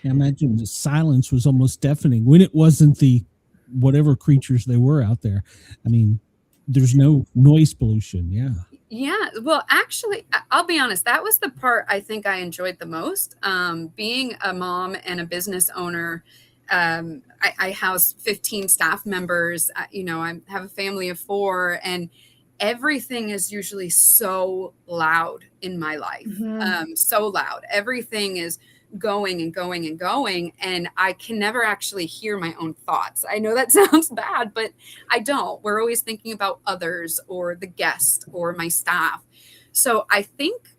I imagine the silence was almost deafening when it wasn't the whatever creatures they were out there. I mean, there's no noise pollution. Yeah. Yeah. Well, actually, I'll be honest. That was the part I think I enjoyed the most. Being a mom and a business owner, I house 15 staff members. I have a family of 4, and everything is usually so loud in my life. So loud. Everything is going and going and going. And I can never actually hear my own thoughts. I know that sounds bad, but I don't. We're always thinking about others or the guest or my staff. So I think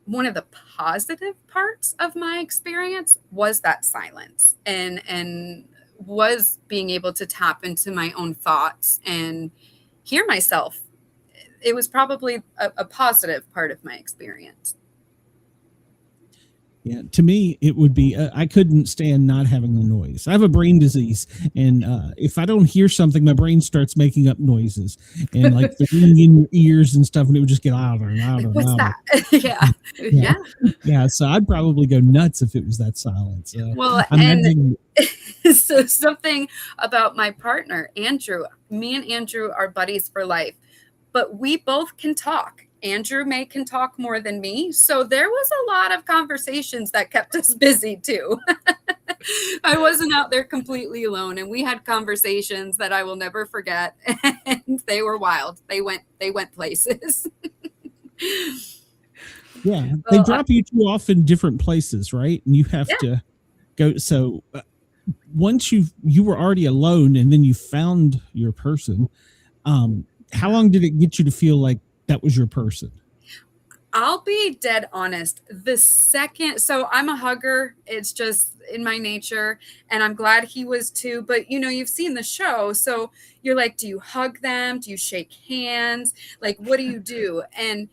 one of the positive parts of my experience was that silence and was being able to tap into my own thoughts and hear myself. It was probably a positive part of my experience. Yeah, to me, it would be, I couldn't stand not having the noise. I have a brain disease, and if I don't hear something, my brain starts making up noises, and like the ringing in your ears and stuff, and it would just get louder and louder and louder. What's that? Yeah. So I'd probably go nuts if it was that silence. Well, so something about my partner, Andrew, me and Andrew are buddies for life, but we both can talk. Andrew can talk more than me. So there was a lot of conversations that kept us busy too. I wasn't out there completely alone, and we had conversations that I will never forget. And they were wild. They went places. Yeah. They drop you two off in different places, right? And you have to go. So once you were already alone and then you found your person, how long did it get you to feel like that was your person? I'll be dead honest. So I'm a hugger. It's just in my nature, and I'm glad he was too. But you've seen the show, so you're like, do you hug them? Do you shake hands? Like, what do you do? And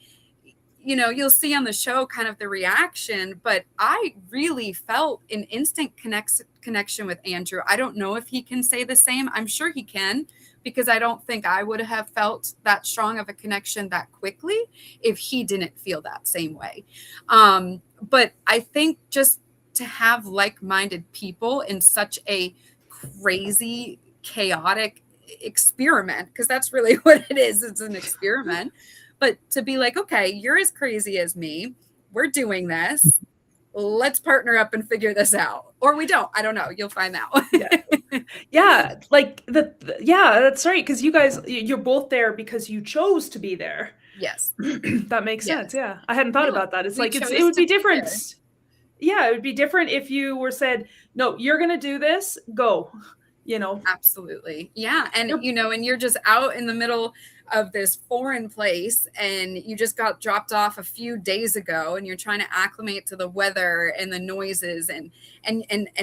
you'll see on the show kind of the reaction, but I really felt an instant connection with Andrew. I don't know if he can say the same. I'm sure he can, because I don't think I would have felt that strong of a connection that quickly if he didn't feel that same way. But I think just to have like-minded people in such a crazy, chaotic experiment, because that's really what it is. It's an experiment. But to be like, okay, you're as crazy as me. We're doing this. Let's partner up and figure this out. Or we don't. I don't know. You'll find out. Yeah. Like yeah, that's right. Because you guys, you're both there because you chose to be there. Yes. That makes sense. Yeah. I hadn't thought about that. It's like, it would be different. Yeah. It would be different if you were said, no, you're going to do this. Go, Absolutely. Yeah. And, and you're just out in the middle of this foreign place, and you just got dropped off a few days ago, and you're trying to acclimate to the weather and the noises, and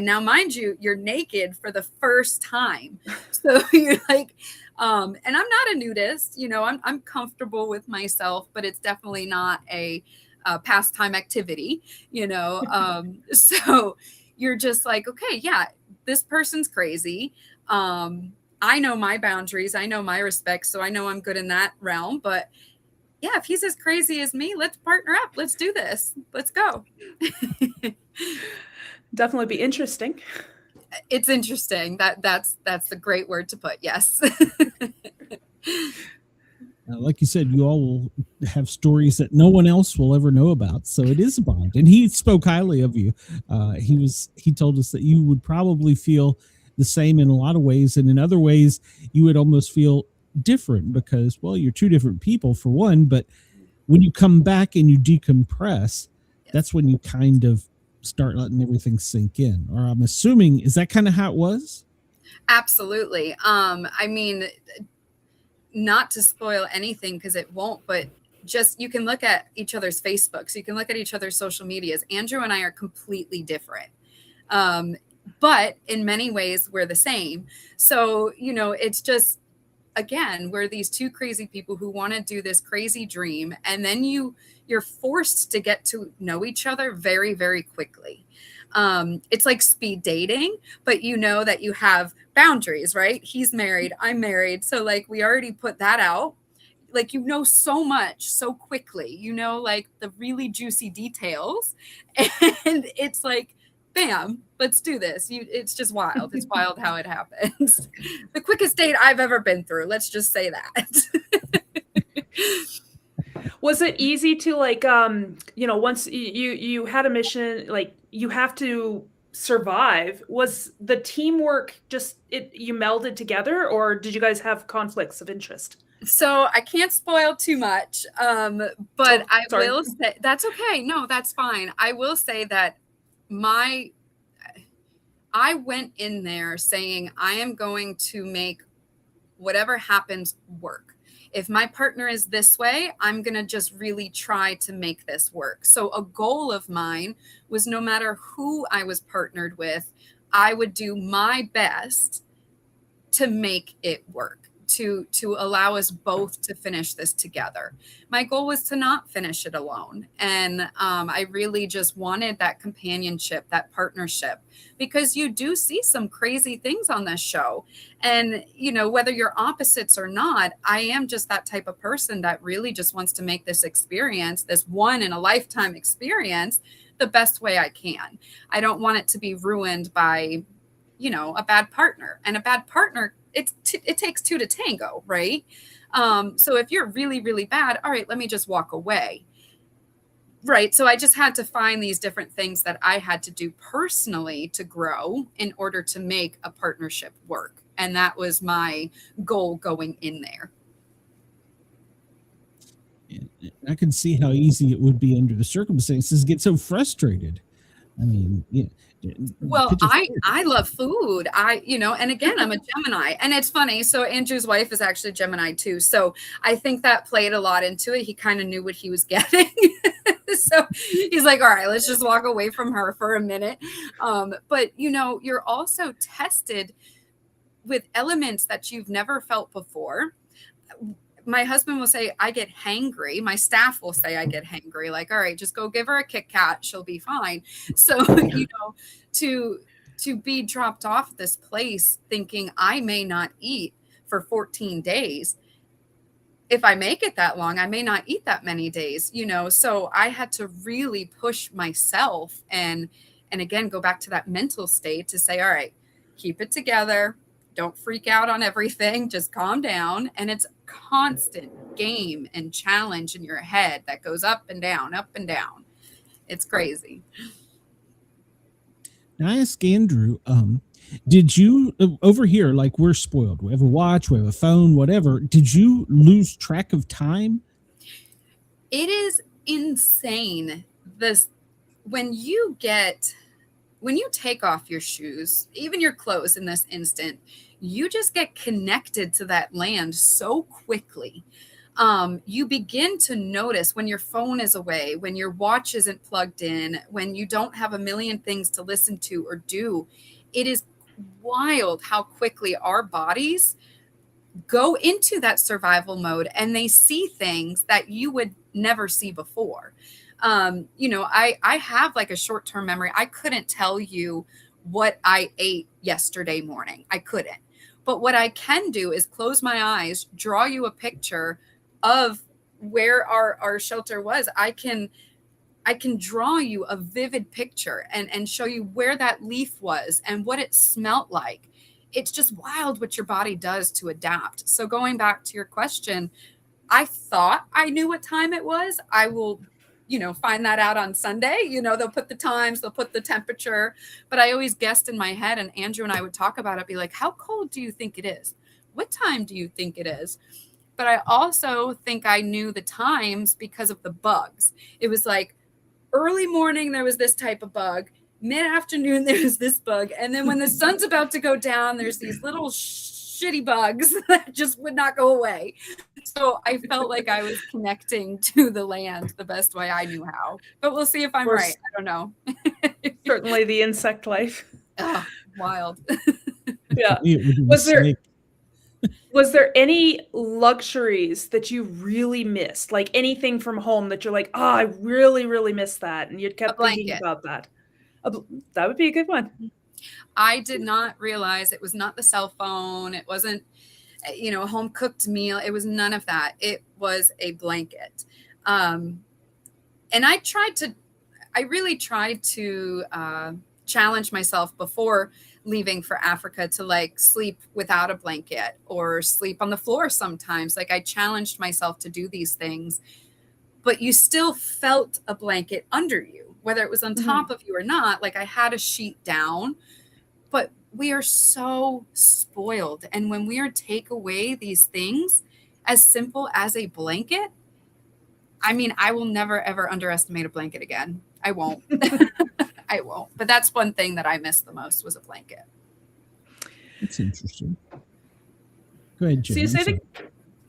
now, mind you, you're naked for the first time. So you're like, and I'm not a nudist, I'm comfortable with myself, but it's definitely not a pastime activity, so you're just like, okay, yeah, this person's crazy. I know my boundaries. I know my respect. So I know I'm good in that realm. But yeah, if he's as crazy as me, let's partner up. Let's do this. Let's go. Definitely be interesting. It's interesting. That's the great word to put. Yes. Like you said, you all will have stories that no one else will ever know about. So it is a bond. And he spoke highly of you. He told us that you would probably feel the same in a lot of ways, and in other ways you would almost feel different because, well, you're two different people for one, but when you come back and you decompress, that's when you kind of start letting everything sink in. Or I'm assuming, is that kind of how it was? Absolutely. I mean, not to spoil anything because it won't, but just, you can look at each other's Facebooks, you can look at each other's social medias. Andrew and I are completely different. But in many ways, we're the same. So, it's just, again, we're these two crazy people who want to do this crazy dream. And then you're forced to get to know each other very, very quickly. It's like speed dating, but that you have boundaries, right? He's married, I'm married. So like, we already put that out. Like, so much so quickly, like the really juicy details. And it's like, bam, let's do this. It's just wild. It's wild how it happens. The quickest date I've ever been through. Let's just say that. Was it easy to once you had a mission, like you have to survive, was the teamwork just you melded together, or did you guys have conflicts of interest? So I can't spoil too much, but I will say that's okay. No, that's fine. I will say that I went in there saying, I am going to make whatever happens work. If my partner is this way, I'm going to just really try to make this work. So a goal of mine was, no matter who I was partnered with, I would do my best to make it work. To allow us both to finish this together. My goal was to not finish it alone. And I really just wanted that companionship, that partnership, because you do see some crazy things on this show. And, whether you're opposites or not, I am just that type of person that really just wants to make this experience, this one in a lifetime experience, the best way I can. I don't want it to be ruined by, a bad partner. And a bad partner, it takes two to tango, right? So if you're really, really bad, all right, let me just walk away. Right. So I just had to find these different things that I had to do personally to grow in order to make a partnership work. And that was my goal going in there. I can see how easy it would be under the circumstances to get so frustrated. I mean, yeah. Well, I love food. And again, I'm a Gemini, and it's funny. So Andrew's wife is actually Gemini too. So I think that played a lot into it. He kind of knew what he was getting. So he's like, all right, let's just walk away from her for a minute. But you're also tested with elements that you've never felt before. my husband will say, I get hangry. My staff will say I get hangry. Like, all right, just go give her a Kit Kat. She'll be fine. So, to be dropped off at this place thinking I may not eat for 14 days. If I make it that long, I may not eat that many days, so I had to really push myself and again, go back to that mental state to say, all right, keep it together. Don't freak out on everything. Just calm down. And it's constant game and challenge in your head that goes up and down, up and down. It's crazy. Now I ask Andrew, did you over here, like we're spoiled, we have a watch, we have a phone, whatever, did you lose track of time? It is insane. When you take off your shoes, even your clothes in this instant, you just get connected to that land so quickly. You begin to notice when your phone is away, when your watch isn't plugged in, when you don't have a million things to listen to or do. It is wild how quickly our bodies go into that survival mode and they see things that you would never see before. I have like a short-term memory. I couldn't tell you what I ate yesterday morning. I couldn't. But what I can do is close my eyes, draw you a picture of where our shelter was. I can draw you a vivid picture and show you where that leaf was and what it smelt like. It's just wild what your body does to adapt. So going back to your question, I thought I knew what time it was. I will, find that out on Sunday. They'll put the times, they'll put the temperature, but I always guessed in my head, and Andrew and I would talk about it, be like, how cold do you think it is? What time do you think it is? But I also think I knew the times because of the bugs. It was like early morning, there was this type of bug. Mid-afternoon, there was this bug. And then when the sun's about to go down, there's these little shitty bugs that just would not go away. So I felt like I was connecting to the land the best way I knew how. But we'll see if I'm right. I don't know. Certainly the insect life. Oh, wild. Yeah. Was there any luxuries that you really missed? Like anything from home that you're like, oh, I really, really missed that. And you kept thinking about that. That would be a good one. I did not realize it was not the cell phone. It wasn't, a home cooked meal. It was none of that. It was a blanket. And I really tried to challenge myself before leaving for Africa to like sleep without a blanket or sleep on the floor sometimes. Like I challenged myself to do these things, but you still felt a blanket under you, whether it was on top of you or not. Like I had a sheet down, but we are so spoiled. And when we take away these things as simple as a blanket, I mean, I will never, ever underestimate a blanket again. I won't. I won't. But that's one thing that I missed the most was a blanket. That's interesting. Go ahead, Jen.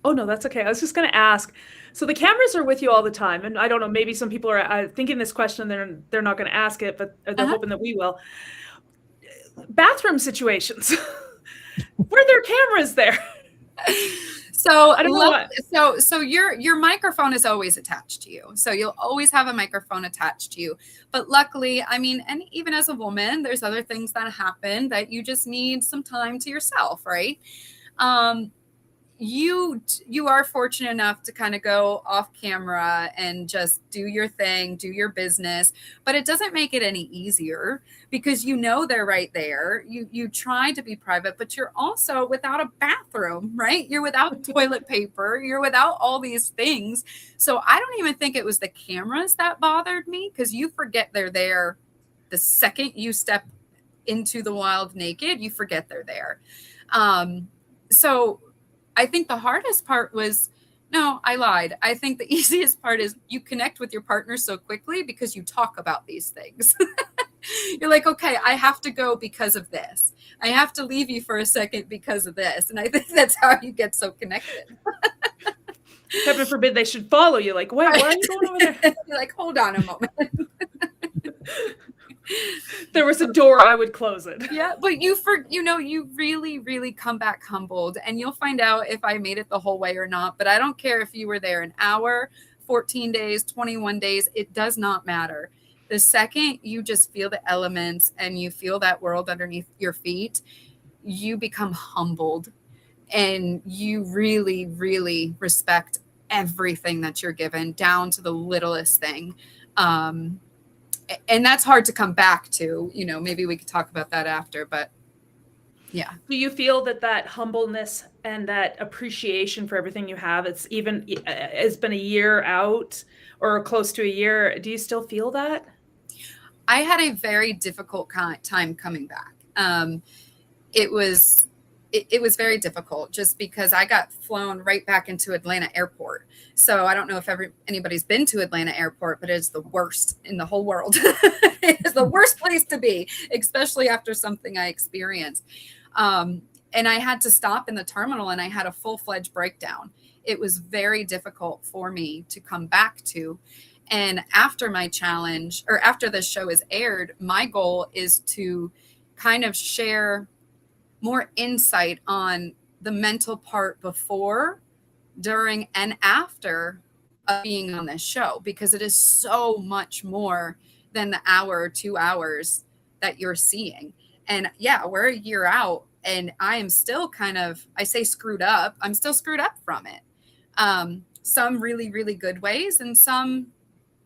Oh, no, that's okay. I was just going to ask. So the cameras are with you all the time. And I don't know, maybe some people are thinking this question, they're not going to ask it, but they're hoping that we will. Bathroom situations. Were there cameras there? So I don't know what. So your microphone is always attached to you. So you'll always have a microphone attached to you. But luckily, I mean, and even as a woman, there's other things that happen that you just need some time to yourself, right? You are fortunate enough to kind of go off camera and just do your thing, do your business, but it doesn't make it any easier because they're right there. You try to be private, but you're also without a bathroom, right? You're without toilet paper, you're without all these things. So I don't even think it was the cameras that bothered me because you forget they're there the second you step into the wild naked, you forget they're there. So I think the hardest part was, no, I lied. I think the easiest part is you connect with your partner so quickly because you talk about these things. You're like, okay, I have to go because of this. I have to leave you for a second because of this. And I think that's how you get so connected. Heaven forbid they should follow you. Like, wait, why are you going over there? You're like, hold on a moment. There was a door, I would close it. Yeah, but you really, really come back humbled, and you'll find out if I made it the whole way or not. But I don't care if you were there an hour, 14 days, 21 days, it does not matter. The second you just feel the elements and you feel that world underneath your feet, you become humbled, and you really, really respect everything that you're given, down to the littlest thing. And that's hard to come back to. Maybe we could talk about that after, but yeah. Do you feel that humbleness and that appreciation for everything you have, it's been a year out or close to a year? Do you still feel that? I had a very difficult time coming back. It was very difficult just because I got flown right back into Atlanta airport. So I don't know if anybody's been to Atlanta airport, but it's the worst in the whole world. It's the worst place to be, especially after something I experienced. And I had to stop in the terminal, and I had a full-fledged breakdown. It was very difficult for me to come back to. And after my challenge, or after this show is aired, my goal is to kind of share more insight on the mental part before, during, and after of being on this show, because it is so much more than the hour or 2 hours that you're seeing. And yeah, we're a year out, and I am still I say screwed up. I'm still screwed up from it. Some really, really good ways, and some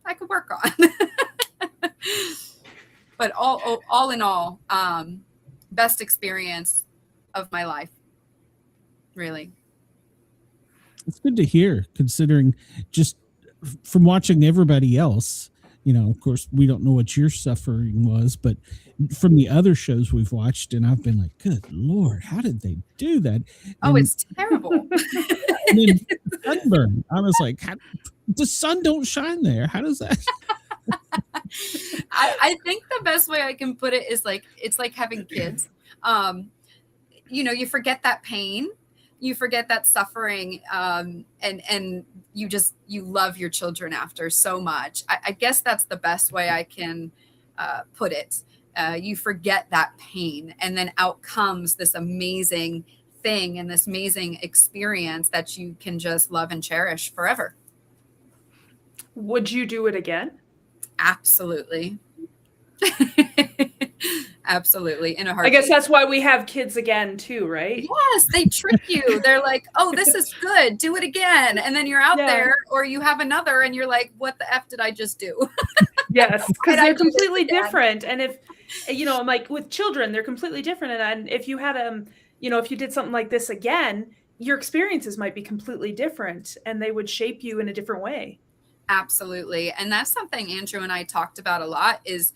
I could work on. But all in all, best experience of my life, really. It's good to hear, considering just from watching everybody else, of course, we don't know what your suffering was, but from the other shows we've watched, and I've been like, good Lord, how did they do that? Oh, it's terrible. And then Sunburn, I was like, the sun don't shine there. How does that? I think the best way I can put it is it's like having kids. You forget that pain, you forget that suffering, and you love your children after so much. I guess that's the best way I can put it. You forget that pain, and then out comes this amazing thing and this amazing experience that you can just love and cherish forever. Would you do it again? Absolutely. Absolutely. In a heartbeat. I guess that's why we have kids again too, right? Yes, they trick you. They're like, oh, this is good, do it again. And then you're out there, or you have another, and you're like, what the F did I just do? Yes, because they're completely different. And if, I'm like, with children, they're completely different. And if you had if you did something like this again, your experiences might be completely different, and they would shape you in a different way. Absolutely. And that's something Andrew and I talked about a lot, is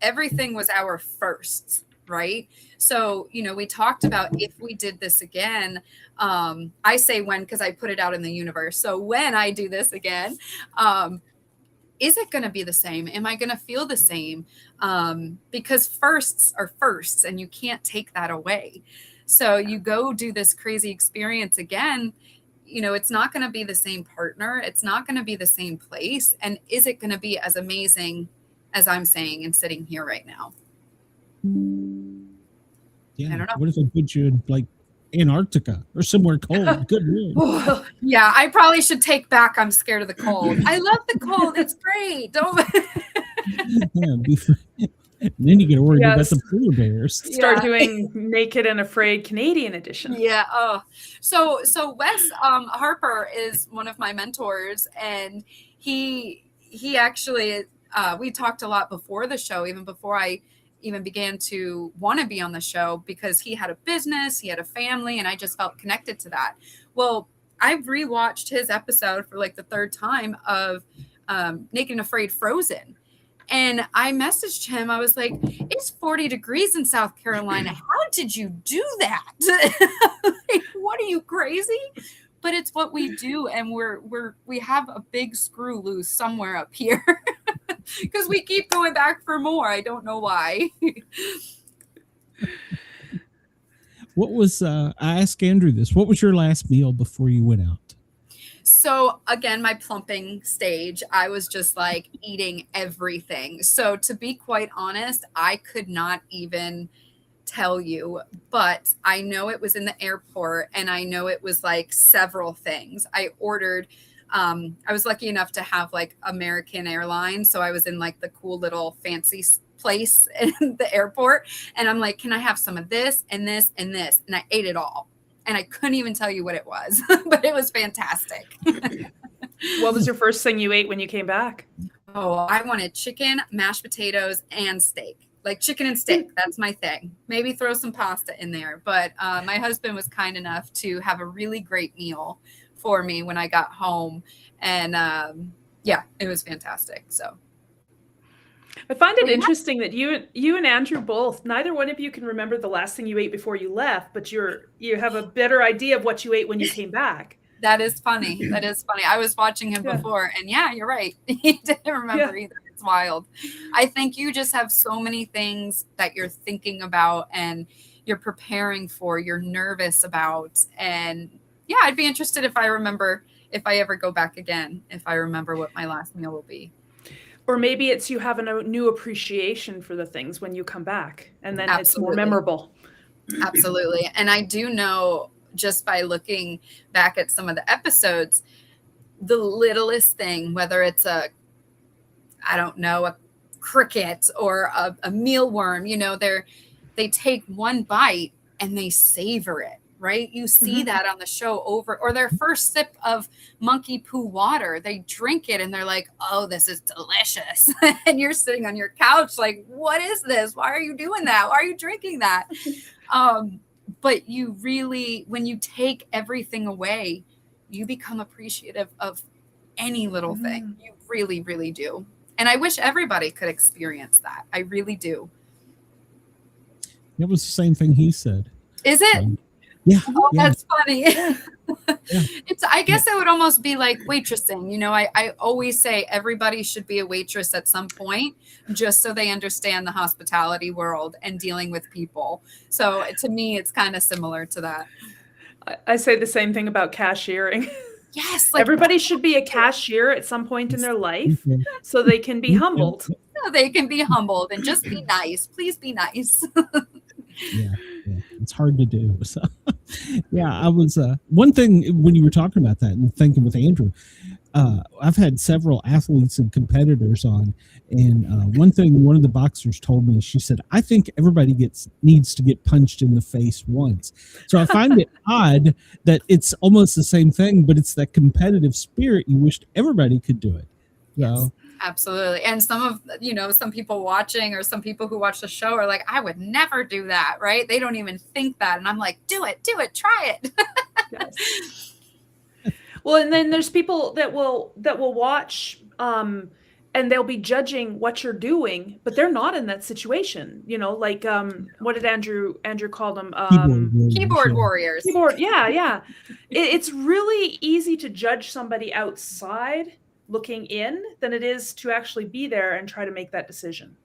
everything was our firsts, right? So, we talked about if we did this again, I say when, because I put it out in the universe. So when I do this again, is it going to be the same? Am I going to feel the same? Because firsts are firsts, and you can't take that away. So you go do this crazy experience again, it's not going to be the same partner. It's not going to be the same place. And is it going to be as amazing as I'm saying and sitting here right now? Yeah. I don't know. What if I put you in like Antarctica or somewhere cold? Good Lord. Yeah, I probably should take back I'm scared of the cold. I love the cold. It's great. Don't. Yeah, and then you get worried about the polar bears. Start doing Naked and Afraid Canadian edition. Yeah. Oh, so Wes Harper is one of my mentors, and he actually we talked a lot before the show, even before I even began to want to be on the show, because he had a business, he had a family, and I just felt connected to that. Well, I rewatched his episode for like the third time of Naked and Afraid Frozen. And I messaged him. I was like, it's 40 degrees in South Carolina. How did you do that? Like, what are you, crazy? But it's what we do. And we have a big screw loose somewhere up here because we keep going back for more. I don't know why. What was, I asked Andrew this, what was your last meal before you went out? So again, my plumping stage, I was just like eating everything. So to be quite honest, I could not even tell you, but I know it was in the airport and I know it was like several things. I ordered, I was lucky enough to have like American Airlines. So I was in like the cool little fancy place in the airport. And I'm like, can I have some of this and this and this? And I ate it all. And I couldn't even tell you what it was, but it was fantastic. What was your first thing you ate when you came back? Oh, I wanted chicken, mashed potatoes, and steak. Like chicken and steak. That's my thing. Maybe throw some pasta in there. But my husband was kind enough to have a really great meal for me when I got home. And yeah, it was fantastic. So I find it interesting that you and Andrew both, neither one of you can remember the last thing you ate before you left, but you have a better idea of what you ate when you came back. That is funny. That is funny. I was watching him before, and yeah, you're right. He didn't remember either. It's wild. I think you just have so many things that you're thinking about and you're preparing for, you're nervous about. And yeah, I'd be interested if I ever go back again, if I remember what my last meal will be. Or maybe it's you have a new appreciation for the things when you come back, and then it's more memorable. Absolutely. And I do know, just by looking back at some of the episodes, the littlest thing, whether it's a cricket or a mealworm, they take one bite and they savor it. Right? You see that on the show or their first sip of monkey poo water, they drink it and they're like, oh, this is delicious. And you're sitting on your couch like, what is this? Why are you doing that? Why are you drinking that? But you really, when you take everything away, you become appreciative of any little thing. You really, really do. And I wish everybody could experience that. I really do. It was the same thing he said. Is it? Yeah. Oh, that's funny. I guess it would almost be like waitressing. I always say everybody should be a waitress at some point, just so they understand the hospitality world and dealing with people. So to me, it's kind of similar to that. I say the same thing about cashiering. Yes. Everybody should be a cashier at some point in their life so they can be humbled. So they can be humbled and just be nice. Please be nice. Yeah, it's hard to do. So, yeah, I was one thing when you were talking about that and thinking with Andrew, I've had several athletes and competitors on, and one thing one of the boxers told me, she said, I think everybody needs to get punched in the face once. So I find it odd that it's almost the same thing, but it's that competitive spirit. You wished everybody could do it. Yes. Absolutely. And some people watching or some people who watch the show are like, I would never do that. Right. They don't even think that. And I'm like, do it, try it. Yes. Well, and then there's people that will watch, and they'll be judging what you're doing, but they're not in that situation. Like, what did Andrew call them? Keyboard warriors. Yeah. It's really easy to judge somebody outside looking in than it is to actually be there and try to make that decision.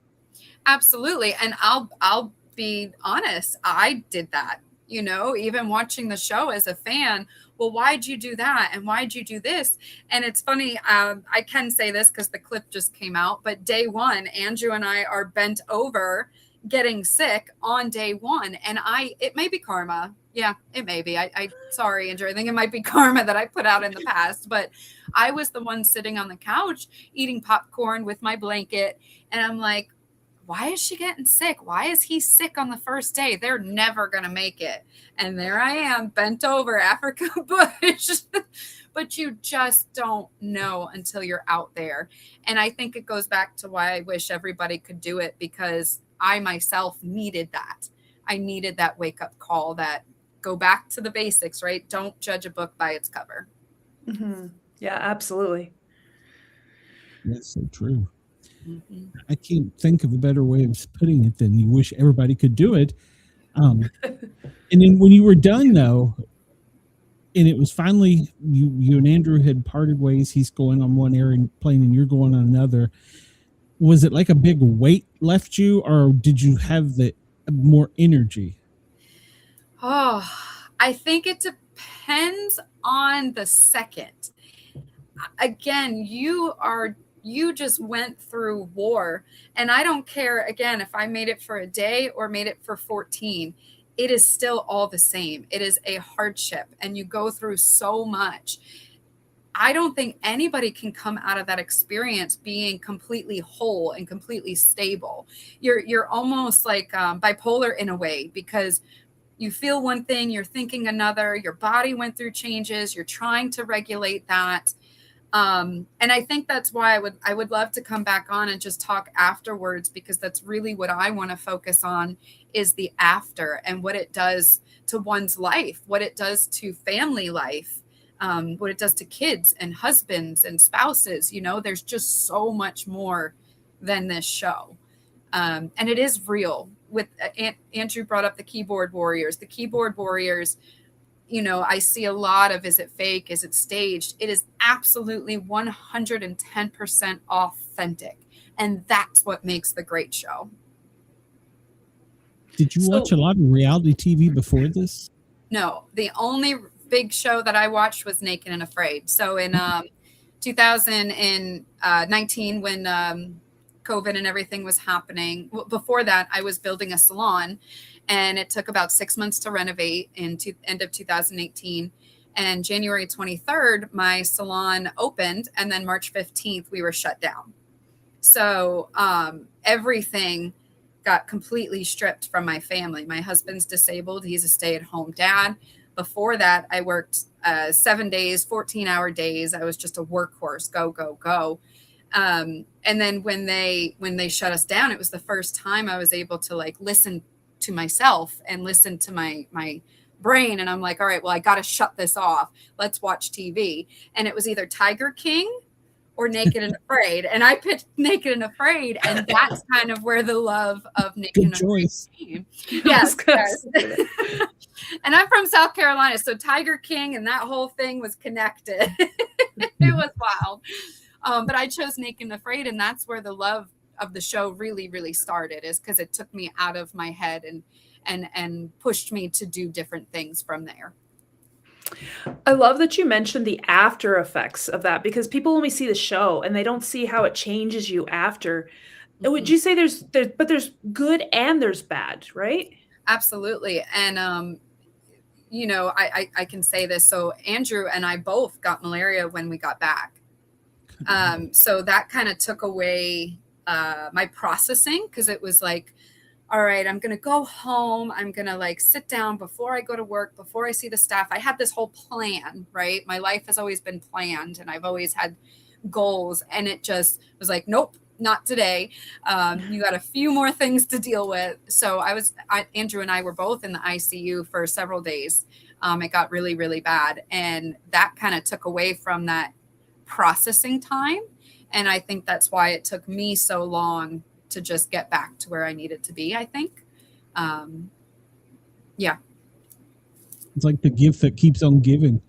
Absolutely. And I'll be honest, I did that, even watching the show as a fan. Well, why'd you do that? And why'd you do this? And it's funny. I can say this because the clip just came out, but day one, Andrew and I are bent over getting sick on day one. And it may be karma. Yeah, it may be. Sorry, Andrew. I think it might be karma that I put out in the past, but I was the one sitting on the couch eating popcorn with my blanket. And I'm like, why is she getting sick? Why is he sick on the first day? They're never going to make it. And there I am, bent over, Africa bush. But you just don't know until you're out there. And I think it goes back to why I wish everybody could do it, because I myself needed that. I needed that wake-up call, that go back to the basics, right? Don't judge a book by its cover. Mm-hmm. Yeah, absolutely. That's so true. Mm-hmm. I can't think of a better way of putting it than you wish everybody could do it. And then when you were done, though, and it was finally, you and Andrew had parted ways. He's going on one airplane and you're going on another. Was it like a big weight left you, or did you have the more energy? Oh, I think it depends on the second. again, you just went through war, and I don't care again if I made it for a day or made it for 14. It is still all the same. It is a hardship, and you go through so much. I don't think anybody can come out of that experience being completely whole and completely stable. You're almost like bipolar in a way, because you feel one thing, you're thinking another, your body went through changes, you're trying to regulate that. And I think that's why I would love to come back on and just talk afterwards, because that's really what I want to focus on, is the after and what it does to one's life, what it does to family life, what it does to kids and husbands and spouses. You know, there's just so much more than this show. And it is real. With Andrew brought up the keyboard warriors. The keyboard warriors, you know, I see a lot of, is it fake? Is it staged? It is absolutely 110% authentic. And that's what makes the great show. Did you watch a lot of reality TV before this? No, the only big show that I watched was Naked and Afraid. So in 2019, when COVID and everything was happening, before that, I was building a salon, and it took about 6 months to renovate end of 2018. And January 23rd, my salon opened, and then March 15th, we were shut down. So everything got completely stripped from my family. My husband's disabled. He's a stay-at-home dad. Before that, I worked 7 days, 14-hour days. I was just a workhorse, go, go, go. And then when they shut us down, it was the first time I was able to like listen to myself and listen to my brain. And I'm like, all right, well, I got to shut this off. Let's watch TV. And it was either Tiger King or Naked and Afraid. And I picked Naked and Afraid. And that's kind of where the love of Naked and Afraid came. Yes. And I'm from South Carolina. So Tiger King and that whole thing was connected. It was wild. But I chose Naked and Afraid, and that's where the love of the show really, really started, is because it took me out of my head and pushed me to do different things from there. I love that you mentioned the after effects of that, because people only see the show and they don't see how it changes you after. Mm-hmm. Would you say there's good and there's bad, right? Absolutely. And, you know, I can say this. So Andrew and I both got malaria when we got back. So that kind of took away my processing, because it was like, all right, I'm going to go home. I'm going to like sit down before I go to work, before I see the staff. I had this whole plan, right? My life has always been planned, and I've always had goals, and it just was like, nope, not today. You got a few more things to deal with. So Andrew and I were both in the ICU for several days. It got really, really bad. And that kind of took away from that processing time. And I think that's why it took me so long to just get back to where I needed to be, I think. Yeah. It's like the gift that keeps on giving.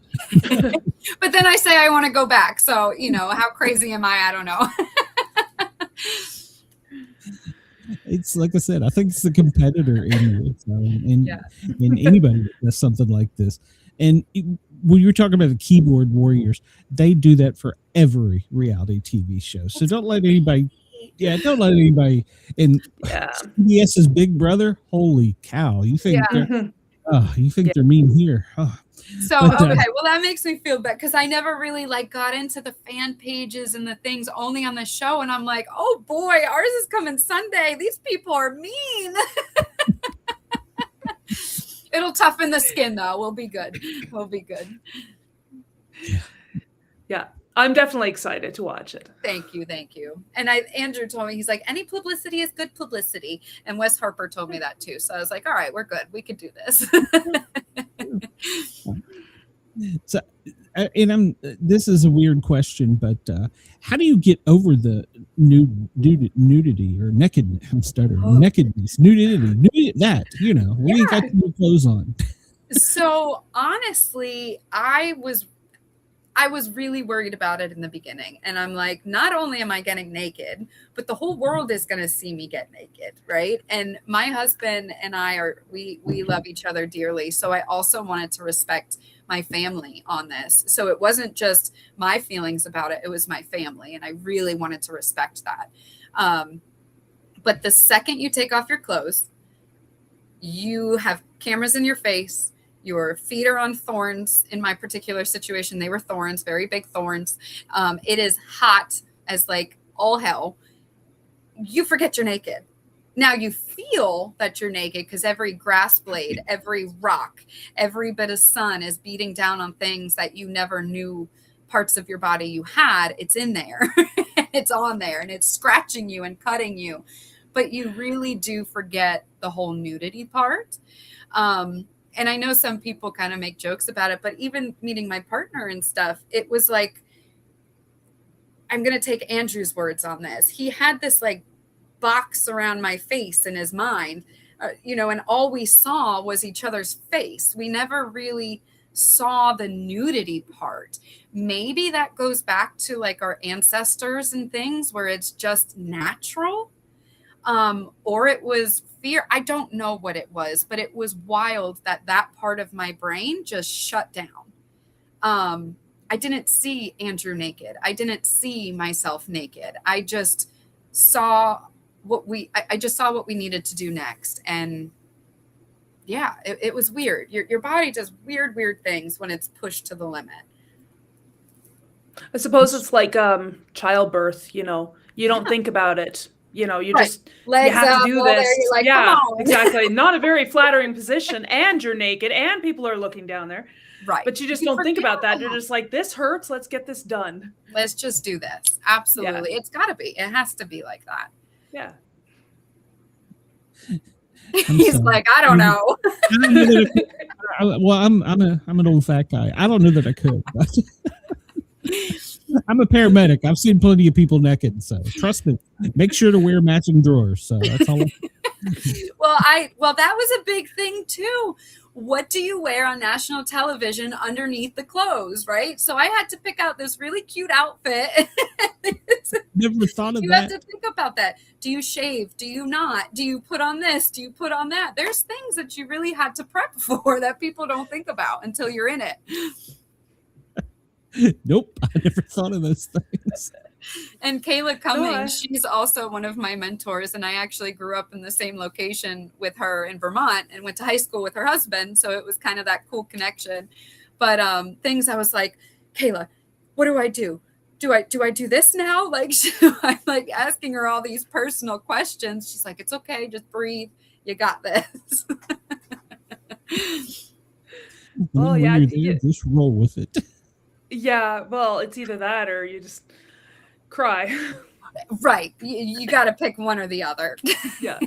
But then I say I want to go back. So, you know, how crazy am I? I don't know. It's like I said, I think it's the competitor anyway. So, and anybody that does something like this. And when you're talking about the keyboard warriors, they do that for every reality TV show. So don't let anybody in CBS's Big Brother. Holy cow! You think they're mean here? Oh. So okay, well that makes me feel bad, because I never really like got into the fan pages and the things, only on the show, and I'm like, oh boy, ours is coming Sunday. These people are mean. It'll toughen the skin, though. We'll be good. Yeah, I'm definitely excited to watch it. Thank you. And Andrew told me, he's like, any publicity is good publicity. And Wes Harper told me that too. So I was like, all right, we're good. We could do this. So, and this is a weird question, but how do you get over the nudity or nakedness? I'm stuttering. Nakedness, nudity, that, you know, when you got your clothes on. So honestly, I I was really worried about it in the beginning. And I'm like, not only am I getting naked, but the whole world is going to see me get naked, right? And my husband and I we love each other dearly. So I also wanted to respect my family on this. So it wasn't just my feelings about it, it was my family. And I really wanted to respect that. But the second you take off your clothes, you have cameras in your face, your feet are on thorns. In my particular situation, they were thorns, very big thorns. It is hot as like all hell. You forget you're naked. Now you feel that you're naked because every grass blade, every rock, every bit of sun is beating down on things that you never knew parts of your body you had. It's in there. It's on there and it's scratching you and cutting you. But you really do forget the whole nudity part. And I know some people kind of make jokes about it, but even meeting my partner and stuff, it was like, I'm going to take Andrew's words on this. He had this like box around my face in his mind, and all we saw was each other's face. We never really saw the nudity part. Maybe that goes back to like our ancestors and things where it's just natural. Or it was fear. I don't know what it was, but it was wild that part of my brain just shut down. I didn't see Andrew naked. I didn't see myself naked. I just saw what we needed to do next. And yeah, it was weird. Your body does weird things when it's pushed to the limit. I suppose it's like childbirth, you don't think about it. You right. just Legs you have to do this. Like, yeah, exactly. Not a very flattering position, and you're naked, and people are looking down there. Right. But you just don't think about that. You're just like, this hurts. Let's get this done. Let's just do this. Absolutely. Yeah. It's got to be. It has to be like that. Yeah. He's sorry. Like, I don't know. I'm an old fat guy. I don't know that I could. I'm a paramedic. I've seen plenty of people naked, so trust me. Make sure to wear matching drawers. So that's all. Well, that was a big thing too. What do you wear on national television underneath the clothes, right? So I had to pick out this really cute outfit. Never thought of that. You have to think about that. Do you shave? Do you not? Do you put on this? Do you put on that? There's things that you really had to prep for that people don't think about until you're in it. Nope, I never thought of those things. And Kayla Cummings, she's also one of my mentors, and I actually grew up in the same location with her in Vermont and went to high school with her husband, so it was kind of that cool connection. But things I was like, Kayla, what do I do? Do I do this now? Like, I'm like asking her all these personal questions. She's like, it's okay, just breathe. You got this. Well, yeah, just roll with it. Yeah, well, it's either that or you just cry. Right. You got to pick one or the other. Yeah.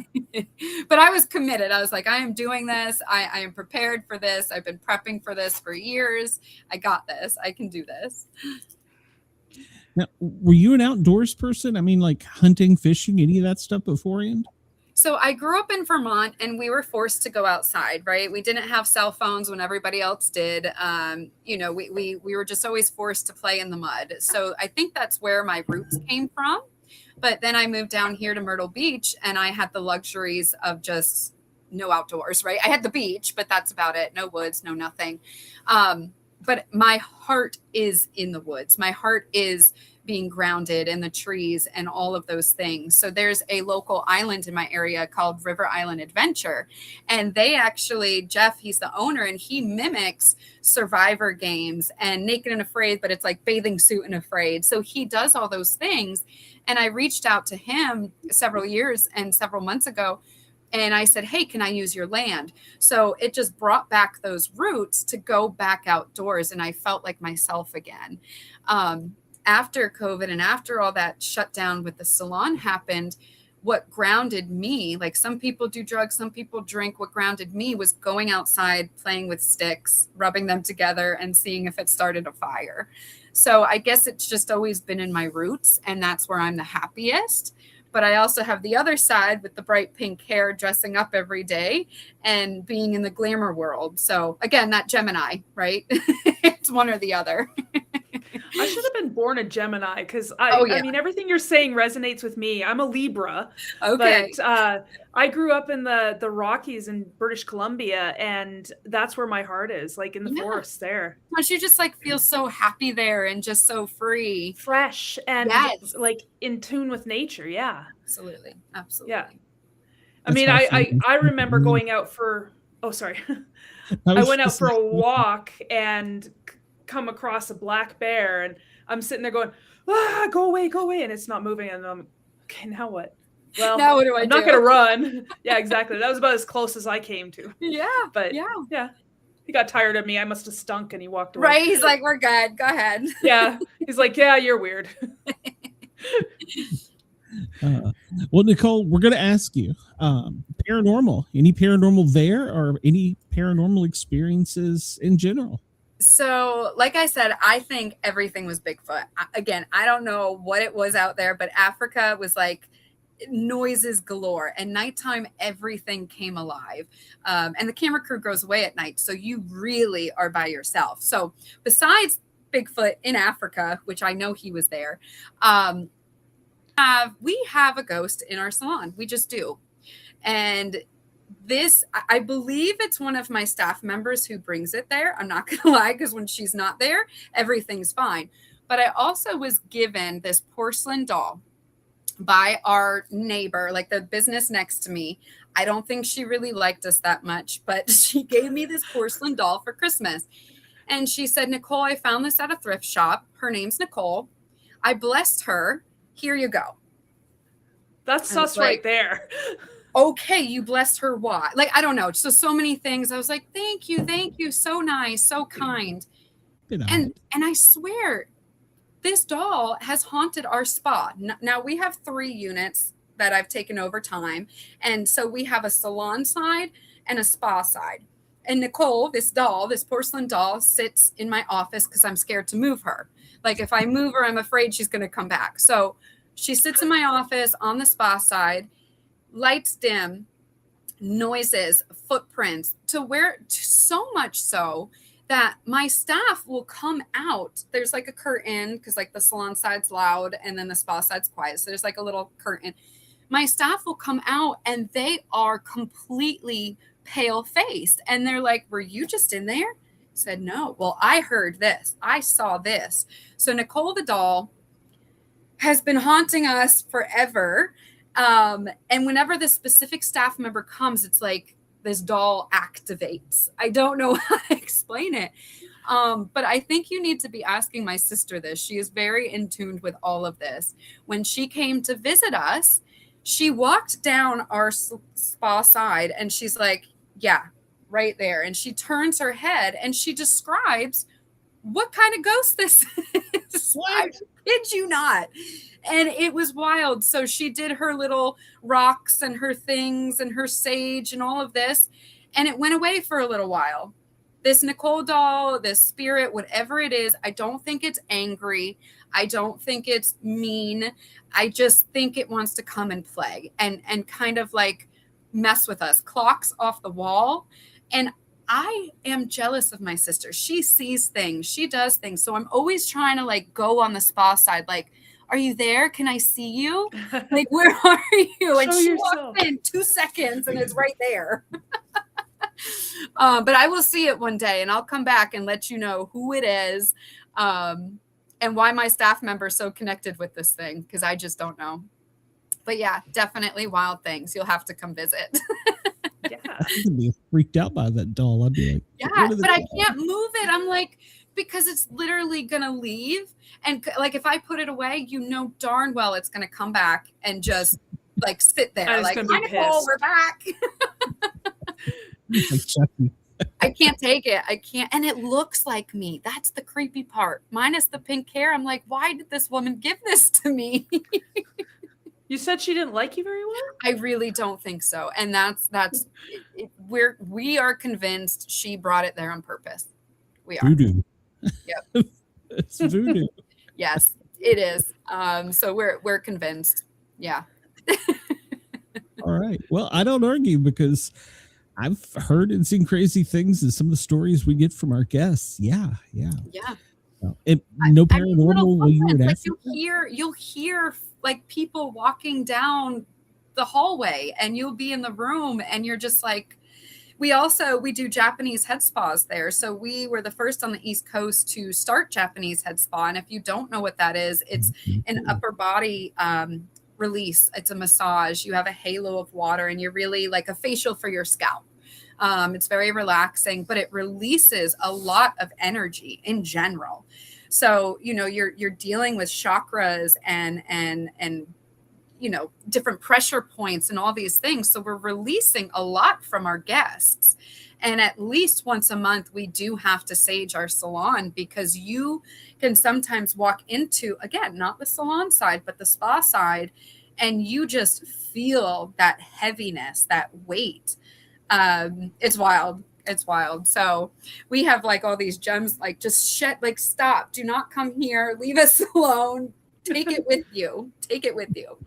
But I was committed. I was like, I am doing this. I am prepared for this. I've been prepping for this for years. I got this. I can do this. Now, were you an outdoors person? I mean, like hunting, fishing, any of that stuff beforehand? So I grew up in Vermont and we were forced to go outside, right? We didn't have cell phones when everybody else did. We were just always forced to play in the mud. So I think that's where my roots came from. But then I moved down here to Myrtle Beach and I had the luxuries of just no outdoors, right? I had the beach, but that's about it. No woods, no nothing. But my heart is in the woods. My heart is being grounded in the trees and all of those things. So there's a local island in my area called River Island Adventure. And they actually, Jeff, he's the owner, and he mimics Survivor games and Naked and Afraid, but it's like Bathing Suit and Afraid. So he does all those things. And I reached out to him several months ago. And I said, hey, can I use your land? So it just brought back those roots to go back outdoors. And I felt like myself again. After COVID and after all that shutdown with the salon happened, what grounded me, like some people do drugs, some people drink, what grounded me was going outside, playing with sticks, rubbing them together and seeing if it started a fire. So I guess it's just always been in my roots, and that's where I'm the happiest. But I also have the other side with the bright pink hair, dressing up every day and being in the glamour world. So again, that Gemini, right? It's one or the other. I should have been born a Gemini because Oh, yeah. I mean, everything you're saying resonates with me. I'm a Libra, Okay. but I grew up in the Rockies in British Columbia, and that's where my heart is, like in the Yeah. forest there. Don't you just like feel so happy there and just so free? Fresh and Yes. like in tune with nature. Yeah. Absolutely. Absolutely. Yeah. I That's mean, fascinating. I remember going out for, oh, sorry. I went out for a walk and come across a black bear, and I'm sitting there going, go away, and it's not moving. And I'm, okay, now what? Well, Now what do I I'm not do? going to run. Yeah, exactly. That was about as close as I came to. Yeah. But Yeah. he got tired of me. I must have stunk, and he walked away. Right. He's like, we're good. Go ahead. Yeah. He's like, yeah, you're weird. Well, Nicole, we're going to ask you, paranormal, any paranormal there or any paranormal experiences in general? So, like I said, I think everything was Bigfoot. Again, I don't know what it was out there, but Africa was like noises galore. And nighttime, everything came alive. And the camera crew goes away at night. So you really are by yourself. So besides Bigfoot in Africa, which I know he was there, we have a ghost in our salon. We just do. And this, I believe it's one of my staff members who brings it there. I'm not gonna lie, because when she's not there, everything's fine. But I also was given this porcelain doll by our neighbor, like the business next to me. I don't think she really liked us that much, but she gave me this porcelain doll for Christmas. And she said, Nicole, I found this at a thrift shop. Her name's Nicole. I blessed her. Here you go. That's sus right there. Okay, you blessed her. Why? Like, I don't know. So many things. I was like, thank you. So nice, so kind. And I swear, this doll has haunted our spa. Now we have 3 units that I've taken over time. And so we have a salon side and a spa side. And Nicole, this doll, this porcelain doll, sits in my office because I'm scared to move her. Like, if I move her, I'm afraid she's going to come back. So she sits in my office on the spa side, lights dim, noises, footprints, so much so that my staff will come out. There's like a curtain because like the salon side's loud and then the spa side's quiet. So there's like a little curtain. My staff will come out and they are completely pale faced. And they're like, were you just in there? I said, no. Well, I heard this. I saw this. So Nicole the doll has been haunting us forever. And whenever this specific staff member comes, it's like this doll activates. I don't know how to explain it. But I think you need to be asking my sister this. She is very in tune with all of this. When she came to visit us, she walked down our spa side and she's like, yeah, right there. And she turns her head and she describes what kind of ghost this is. What? I kid you not. And it was wild. So she did her little rocks and her things and her sage and all of this. And it went away for a little while. This Nicole doll, this spirit, whatever it is, I don't think it's angry. I don't think it's mean. I just think it wants to come and play and kind of like mess with us. Clocks off the wall. And I am jealous of my sister. She sees things. She does things. So I'm always trying to like go on the spa side. Like, are you there? Can I see you? Like, where are you? And she walks in 2 seconds and it's right there. But I will see it one day and I'll come back and let you know who it is and why my staff member is so connected with this thing, because I just don't know. But yeah, definitely wild things. You'll have to come visit. Yeah. I'd be freaked out by that doll. I'd be like, yeah, but I can't move it. I'm like, because it's literally going to leave. And like, if I put it away, you know darn well it's going to come back and just like sit there. Like, Nicole, we're back. Like Chucky. I can't take it. I can't. And it looks like me. That's the creepy part. Minus the pink hair. I'm like, why did this woman give this to me? You said she didn't like you very well? I really don't think so. And we are convinced she brought it there on purpose. We are. Voodoo. Yep. It's voodoo. Yes, it is. So we're convinced. Yeah. All right. Well, I don't argue because I've heard and seen crazy things in some of the stories we get from our guests. Yeah. No I mean, paranormal little while you were in footprints, like Africa? you'll hear like people walking down the hallway, and you'll be in the room, and you're just like, we do Japanese head spas there. So we were the first on the East Coast to start Japanese head spa. And if you don't know what that is, it's an upper body release. It's a massage. You have a halo of water, and you're really like a facial for your scalp. It's very relaxing, but it releases a lot of energy in general. So, you're dealing with chakras and different pressure points and all these things. So we're releasing a lot from our guests. And at least once a month, we do have to sage our salon, because you can sometimes walk into, again, not the salon side, but the spa side, and you just feel that heaviness, that weight. It's wild. It's wild. So we have like all these gems, like just stop, do not come here, leave us alone. Take it with you. Take it with you.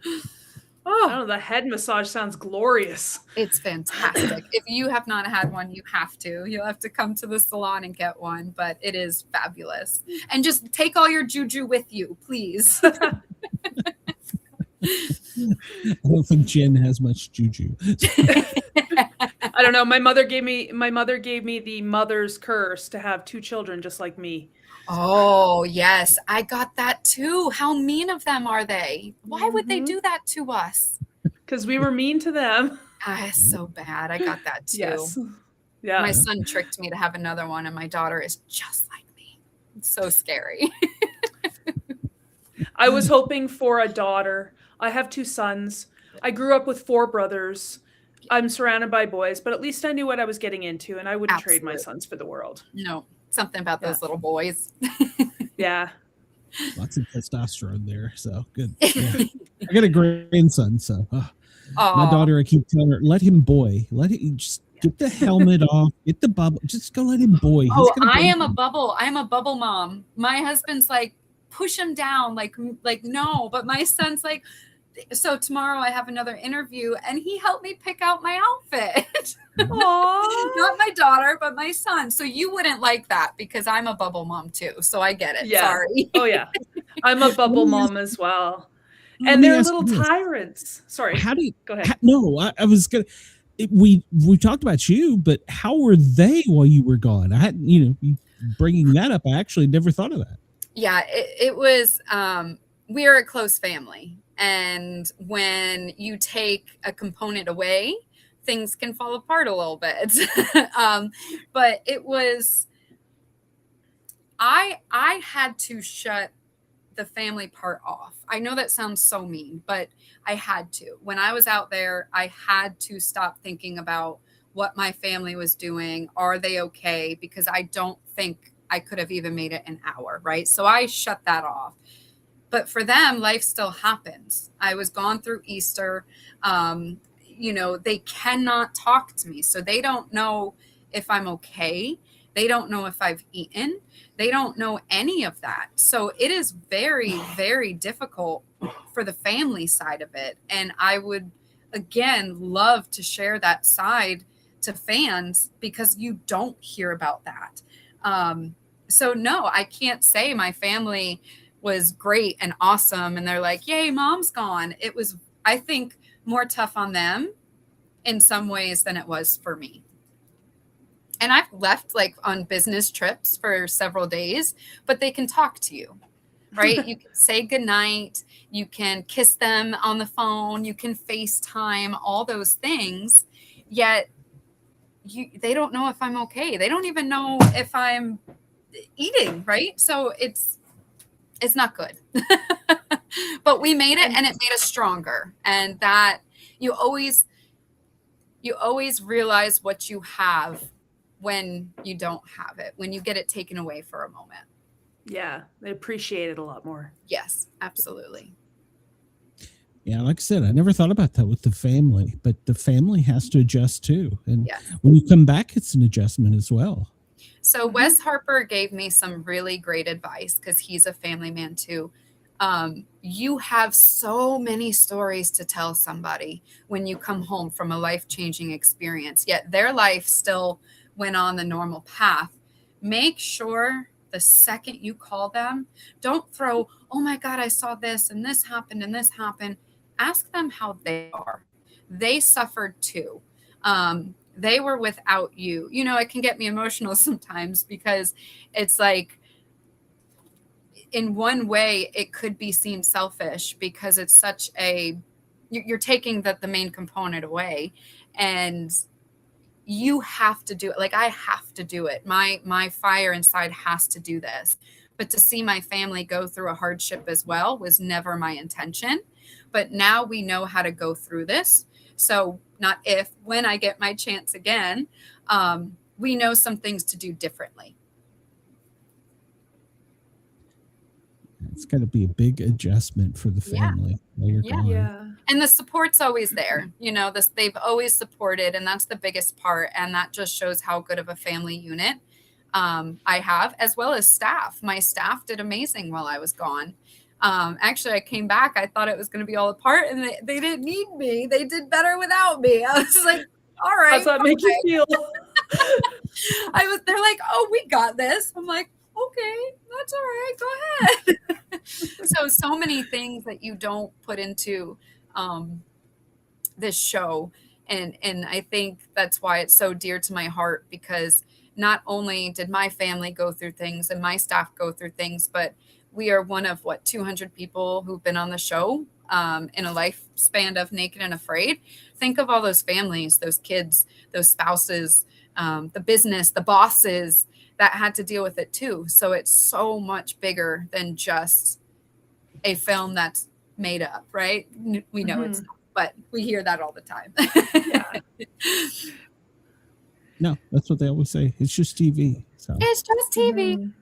Oh, the head massage sounds glorious. It's fantastic. If you have not had one, you have to. You'll have to come to the salon and get one, but it is fabulous. And just take all your juju with you, please. I don't think Jen has much juju. I don't know. My mother gave me the mother's curse to have 2 children just like me. Oh, yes. I got that too. How mean of them are they? Why would they do that to us? Because we were mean to them. It's so bad. I got that too. Yes. Yeah. My son tricked me to have another one, and my daughter is just like me. It's so scary. I was hoping for a daughter. I have 2 sons. I grew up with 4 brothers. I'm surrounded by boys, but at least I knew what I was getting into, and I wouldn't trade my sons for the world. No. Something about those little boys. Yeah. Lots of testosterone there. So good. Yeah. I got a grandson. So my daughter, I keep telling her, let him just get the helmet off, get the bubble. Just go let him boy. I am a bubble mom. My husband's like, push him down. Like no, but my son's like, so tomorrow I have another interview, and he helped me pick out my outfit. Not my daughter, but my son. So you wouldn't like that, because I'm a bubble mom too. So I get it. Yeah. Sorry. Oh yeah. I'm a bubble mom as well. And they're little tyrants. Sorry. How do you go ahead? I was gonna. We talked about you, but how were they while you were gone? I hadn't, bringing that up. I actually never thought of that. Yeah, it was. We are a close family. And when you take a component away, things can fall apart a little bit. But it was, I had to shut the family part off. I know that sounds so mean, but I had to. When I was out there, I had to stop thinking about what my family was doing. Are they okay? Because I don't think I could have even made it an hour, right? So I shut that off. But for them, life still happens. I was gone through Easter. They cannot talk to me. So they don't know if I'm okay. They don't know if I've eaten. They don't know any of that. So it is very, very difficult for the family side of it. And I would, again, love to share that side to fans, because you don't hear about that. So no, I can't say my family was great and awesome, and they're like, yay, mom's gone. It was, I think, more tough on them in some ways than it was for me. And I've left like on business trips for several days, but they can talk to you, right? You can say goodnight, you can kiss them on the phone, you can FaceTime, all those things, yet they don't know if I'm okay. They don't even know if I'm eating, right? So it's not good. But we made it, and it made us stronger. And that you always realize what you have when you don't have it, when you get it taken away for a moment. Yeah, they appreciate it a lot more. Yes, absolutely. Yeah, like I said, I never thought about that with the family, but the family has to adjust too. And when you come back, it's an adjustment as well. So Wes Harper gave me some really great advice, because he's a family man too. You have so many stories to tell somebody when you come home from a life-changing experience, yet their life still went on the normal path. Make sure the second you call them, don't throw, oh my God, I saw this and this happened and this happened. Ask them how they are. They suffered too. They were without you. You know, it can get me emotional sometimes because it's like, in one way, it could be seen selfish because it's such a, you're taking the main component away, and you have to do it. Like, I have to do it. My fire inside has to do this. But to see my family go through a hardship as well was never my intention. But now we know how to go through this. So not if, when I get my chance again, we know some things to do differently. It's got to be a big adjustment for the family. Yeah. And the support's always there. You know, they've always supported, and that's the biggest part. And that just shows how good of a family unit I have, as well as staff. My staff did amazing while I was gone. Actually, I came back. I thought it was going to be all apart, and they didn't need me. They did better without me. I was like, all right. How's that make you feel? They're like, oh, we got this. I'm like, okay, that's all right. Go ahead. So many things that you don't put into this show. And I think that's why it's so dear to my heart, because not only did my family go through things and my staff go through things, but we are one of 200 people who've been on the show in a lifespan of Naked and Afraid. Think of all those families, those kids, those spouses, the business, the bosses that had to deal with it too. So it's so much bigger than just a film that's made up, right? We know it's not, but we hear that all the time. No, that's what they always say. It's just TV. So it's just TV.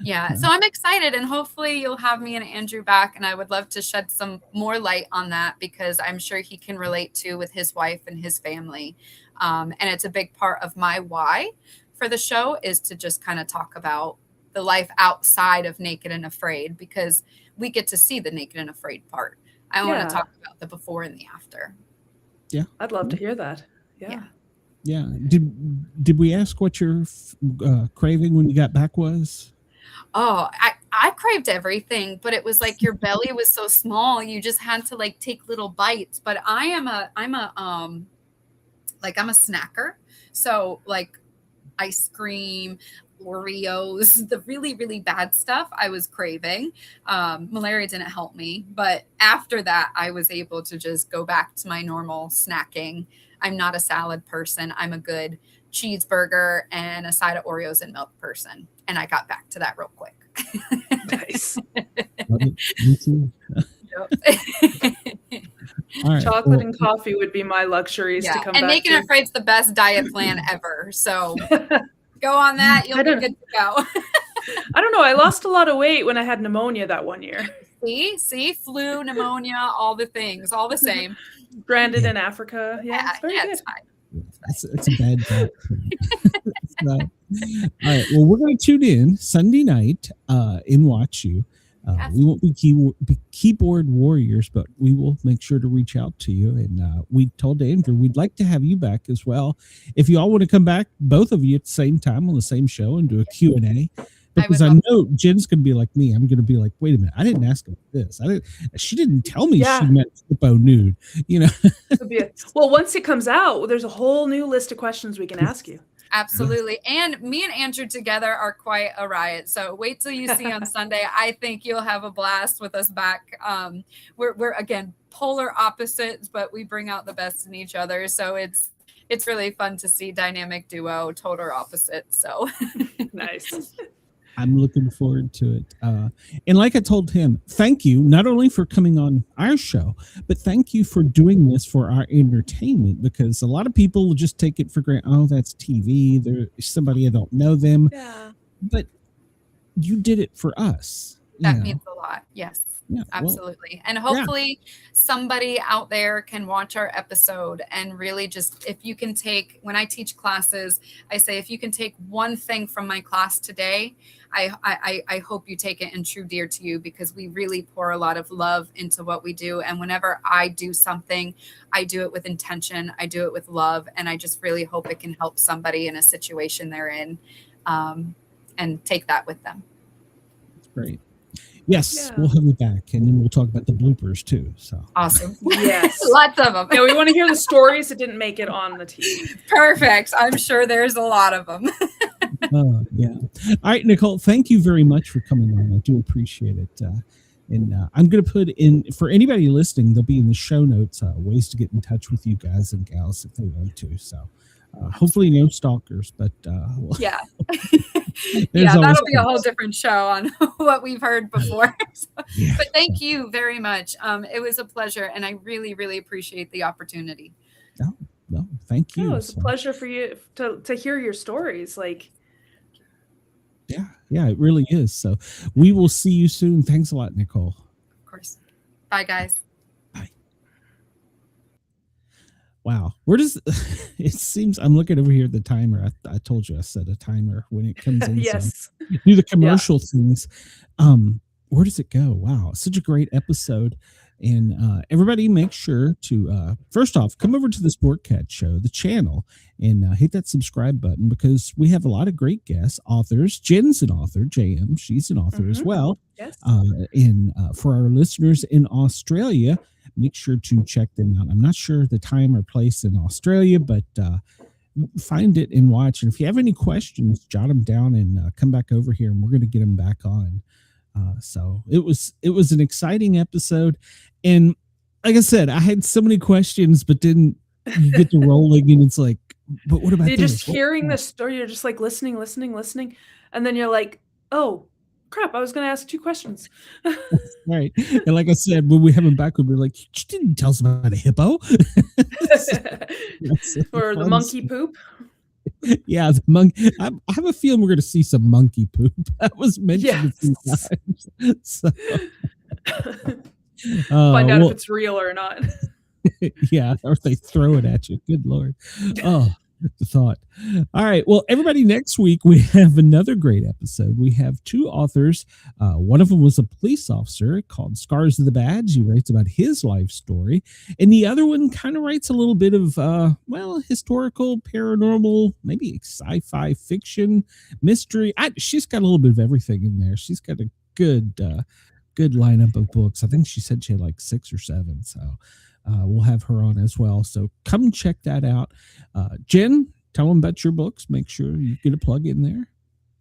Yeah. So I'm excited, and hopefully you'll have me and Andrew back. And I would love to shed some more light on that, because I'm sure he can relate to with his wife and his family. And it's a big part of my why for the show, is to just kind of talk about the life outside of Naked and Afraid, because we get to see the Naked and Afraid part. I want to talk about the before and the after. Yeah. I'd love to hear that. Yeah. Did we ask what your craving when you got back was? Oh, I craved everything, but it was like your belly was so small, you just had to like take little bites. But I'm a snacker. So like ice cream, Oreos, the really, really bad stuff I was craving. Malaria didn't help me, but after that, I was able to just go back to my normal snacking. I'm not a salad person. I'm a good cheeseburger and a side of Oreos and milk person. And I got back to that real quick. Nice. Me too. All right. Chocolate and coffee would be my luxuries to come back. And Naked and Afraid's the best diet plan ever. So go on that. You'll be good to go. I don't know. I lost a lot of weight when I had pneumonia that one year. See, flu, pneummonia, all the things, all the same. Branded in Africa. Yeah, it's very good. It's fine. It's a bad joke. All right. Well, we're going to tune in Sunday night and watch you. We won't be keyboard warriors, but we will make sure to reach out to you. And we told Andrew we'd like to have you back as well. If you all want to come back, both of you at the same time on the same show and do a Q&A. Because I know Jen's going to be like me. I'm going to be like, wait a minute. I didn't ask her this. She didn't tell me she meant hippo nude. You know. Well, once it comes out, there's a whole new list of questions we can ask you. Absolutely. And me and Andrew together are quite a riot. So wait till you see on Sunday. I think you'll have a blast with us back. We're again, polar opposites, but we bring out the best in each other. So it's really fun to see dynamic duo, total opposites. So nice. I'm looking forward to it. And like I told him, thank you not only for coming on our show, but thank you for doing this for our entertainment, because a lot of people will just take it for granted. Oh, that's TV. There's somebody, I don't know them. Yeah. But you did it for us. That means a lot. Yes. Yeah, absolutely. And hopefully somebody out there can watch our episode and really just, if you can take, when I teach classes, I say, if you can take one thing from my class today, I hope you take it and true dear to you, because we really pour a lot of love into what we do. And whenever I do something, I do it with intention. I do it with love. And I just really hope it can help somebody in a situation they're in, and take that with them. great. Yes, Yeah. we'll have you back, and then we'll talk about the bloopers too. So Awesome. Yes. Lots of them. Yeah, we want to hear the stories that didn't make it on the TV. Perfect. I'm sure there's a lot of them. yeah. All right, Nicole, thank you very much for coming on. I do appreciate it. And I'm going to put in, for anybody listening, they'll be in the show notes, ways to get in touch with you guys and gals if they want to. So hopefully no stalkers, but Yeah. there's always that'll be a whole things. different show on what we've heard before. Yeah. But thank you very much. It was a pleasure, and I really, really appreciate the opportunity. No, thank you. Oh, it's a So, pleasure for you to hear your stories. Like, yeah, it really is. So we will see you soon. Thanks a lot, Nicole. Of course. Bye, guys. Wow. Where does it seems I'm looking over here at the timer. I told you I set a timer when it comes in. yes. So do the commercial things. Where does it go? Wow. Such a great episode. And everybody make sure to first off, come over to the Sportcat Show, the channel, and hit that subscribe button because we have a lot of great guests, authors. Jen's an author, JM, she's an author as well. Yes. And for our listeners in Australia, make sure to check them out. I'm not sure the time or place in Australia, but find it and watch. And if you have any questions, jot them down and come back over here, and we're going to get them back on. So it was an exciting episode, and like I said, I had so many questions, but didn't get to rolling, and it's like, but what about You're this? just hearing the story. You're just like listening, and then you're like, oh crap! I was going to ask 2 questions. Right? And like I said, when we have him back, we'll be like, you didn't tell us about a hippo, Or the monkey poop. Yeah, the monkey. I have a feeling we're going to see some monkey poop. That was mentioned a few times. So, Find out if it's real or not. yeah, or if they throw it at you. Good Lord. Oh, the thought. All right. Well, everybody, next week we have another great episode. We have 2 authors. One of them was a police officer called Scars of the Badge. He writes about his life story. And the other one kind of writes a little bit of, historical, paranormal, maybe sci-fi fiction, mystery. She's got a little bit of everything in there. She's got a good lineup of books. I think she said she had like 6 or 7. So we'll have her on as well. So come check that out. Jen, tell them about your books. Make sure you get a plug in there.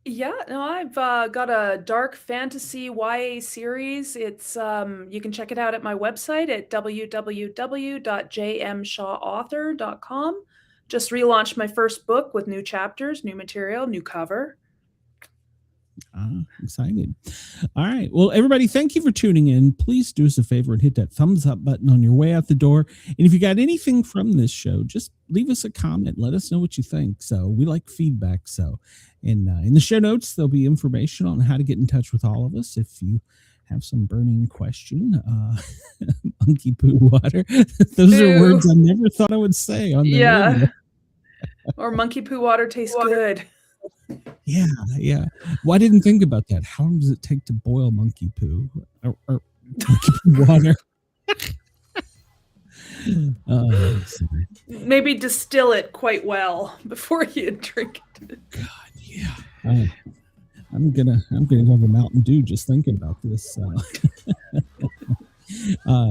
Yeah, no, I've got a dark fantasy YA series. It's you can check it out at my website at www.jmshawauthor.com. Just relaunched my first book with new chapters, new material, new cover. Excited. All right. Well, everybody, thank you for tuning in. Please do us a favor and hit that thumbs up button on your way out the door. And if you got anything from this show, just leave us a comment. Let us know what you think. So we like feedback. So in the show notes, there'll be information on how to get in touch with all of us. If you have some burning question, monkey poo water. Those are words I never thought I would say on the radio. Or monkey poo water tastes good. Yeah. Well, I didn't think about that. How long does it take to boil monkey poo or monkey poo water? Sorry. Maybe distill it quite well before you drink it. God, yeah. I'm gonna have a Mountain Dew just thinking about this.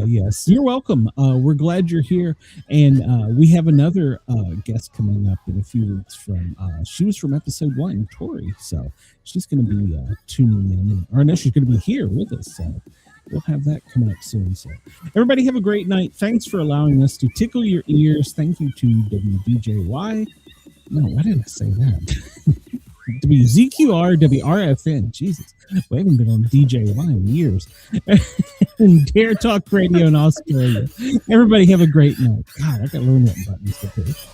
Yes, you're welcome. We're glad you're here, and we have another guest coming up in a few weeks. She was from episode 1, Tori. So she's going to be tuning in, or no, she's going to be here with us. So we'll have that coming up soon. So everybody have a great night. Thanks for allowing us to tickle your ears. Thank you to WBJY. No, why did I say that? WZQR, WRFN. Jesus, we haven't been on DJY in years. And Dare Talk Radio in Australia. Everybody have a great night. God, I got to learn what buttons to push.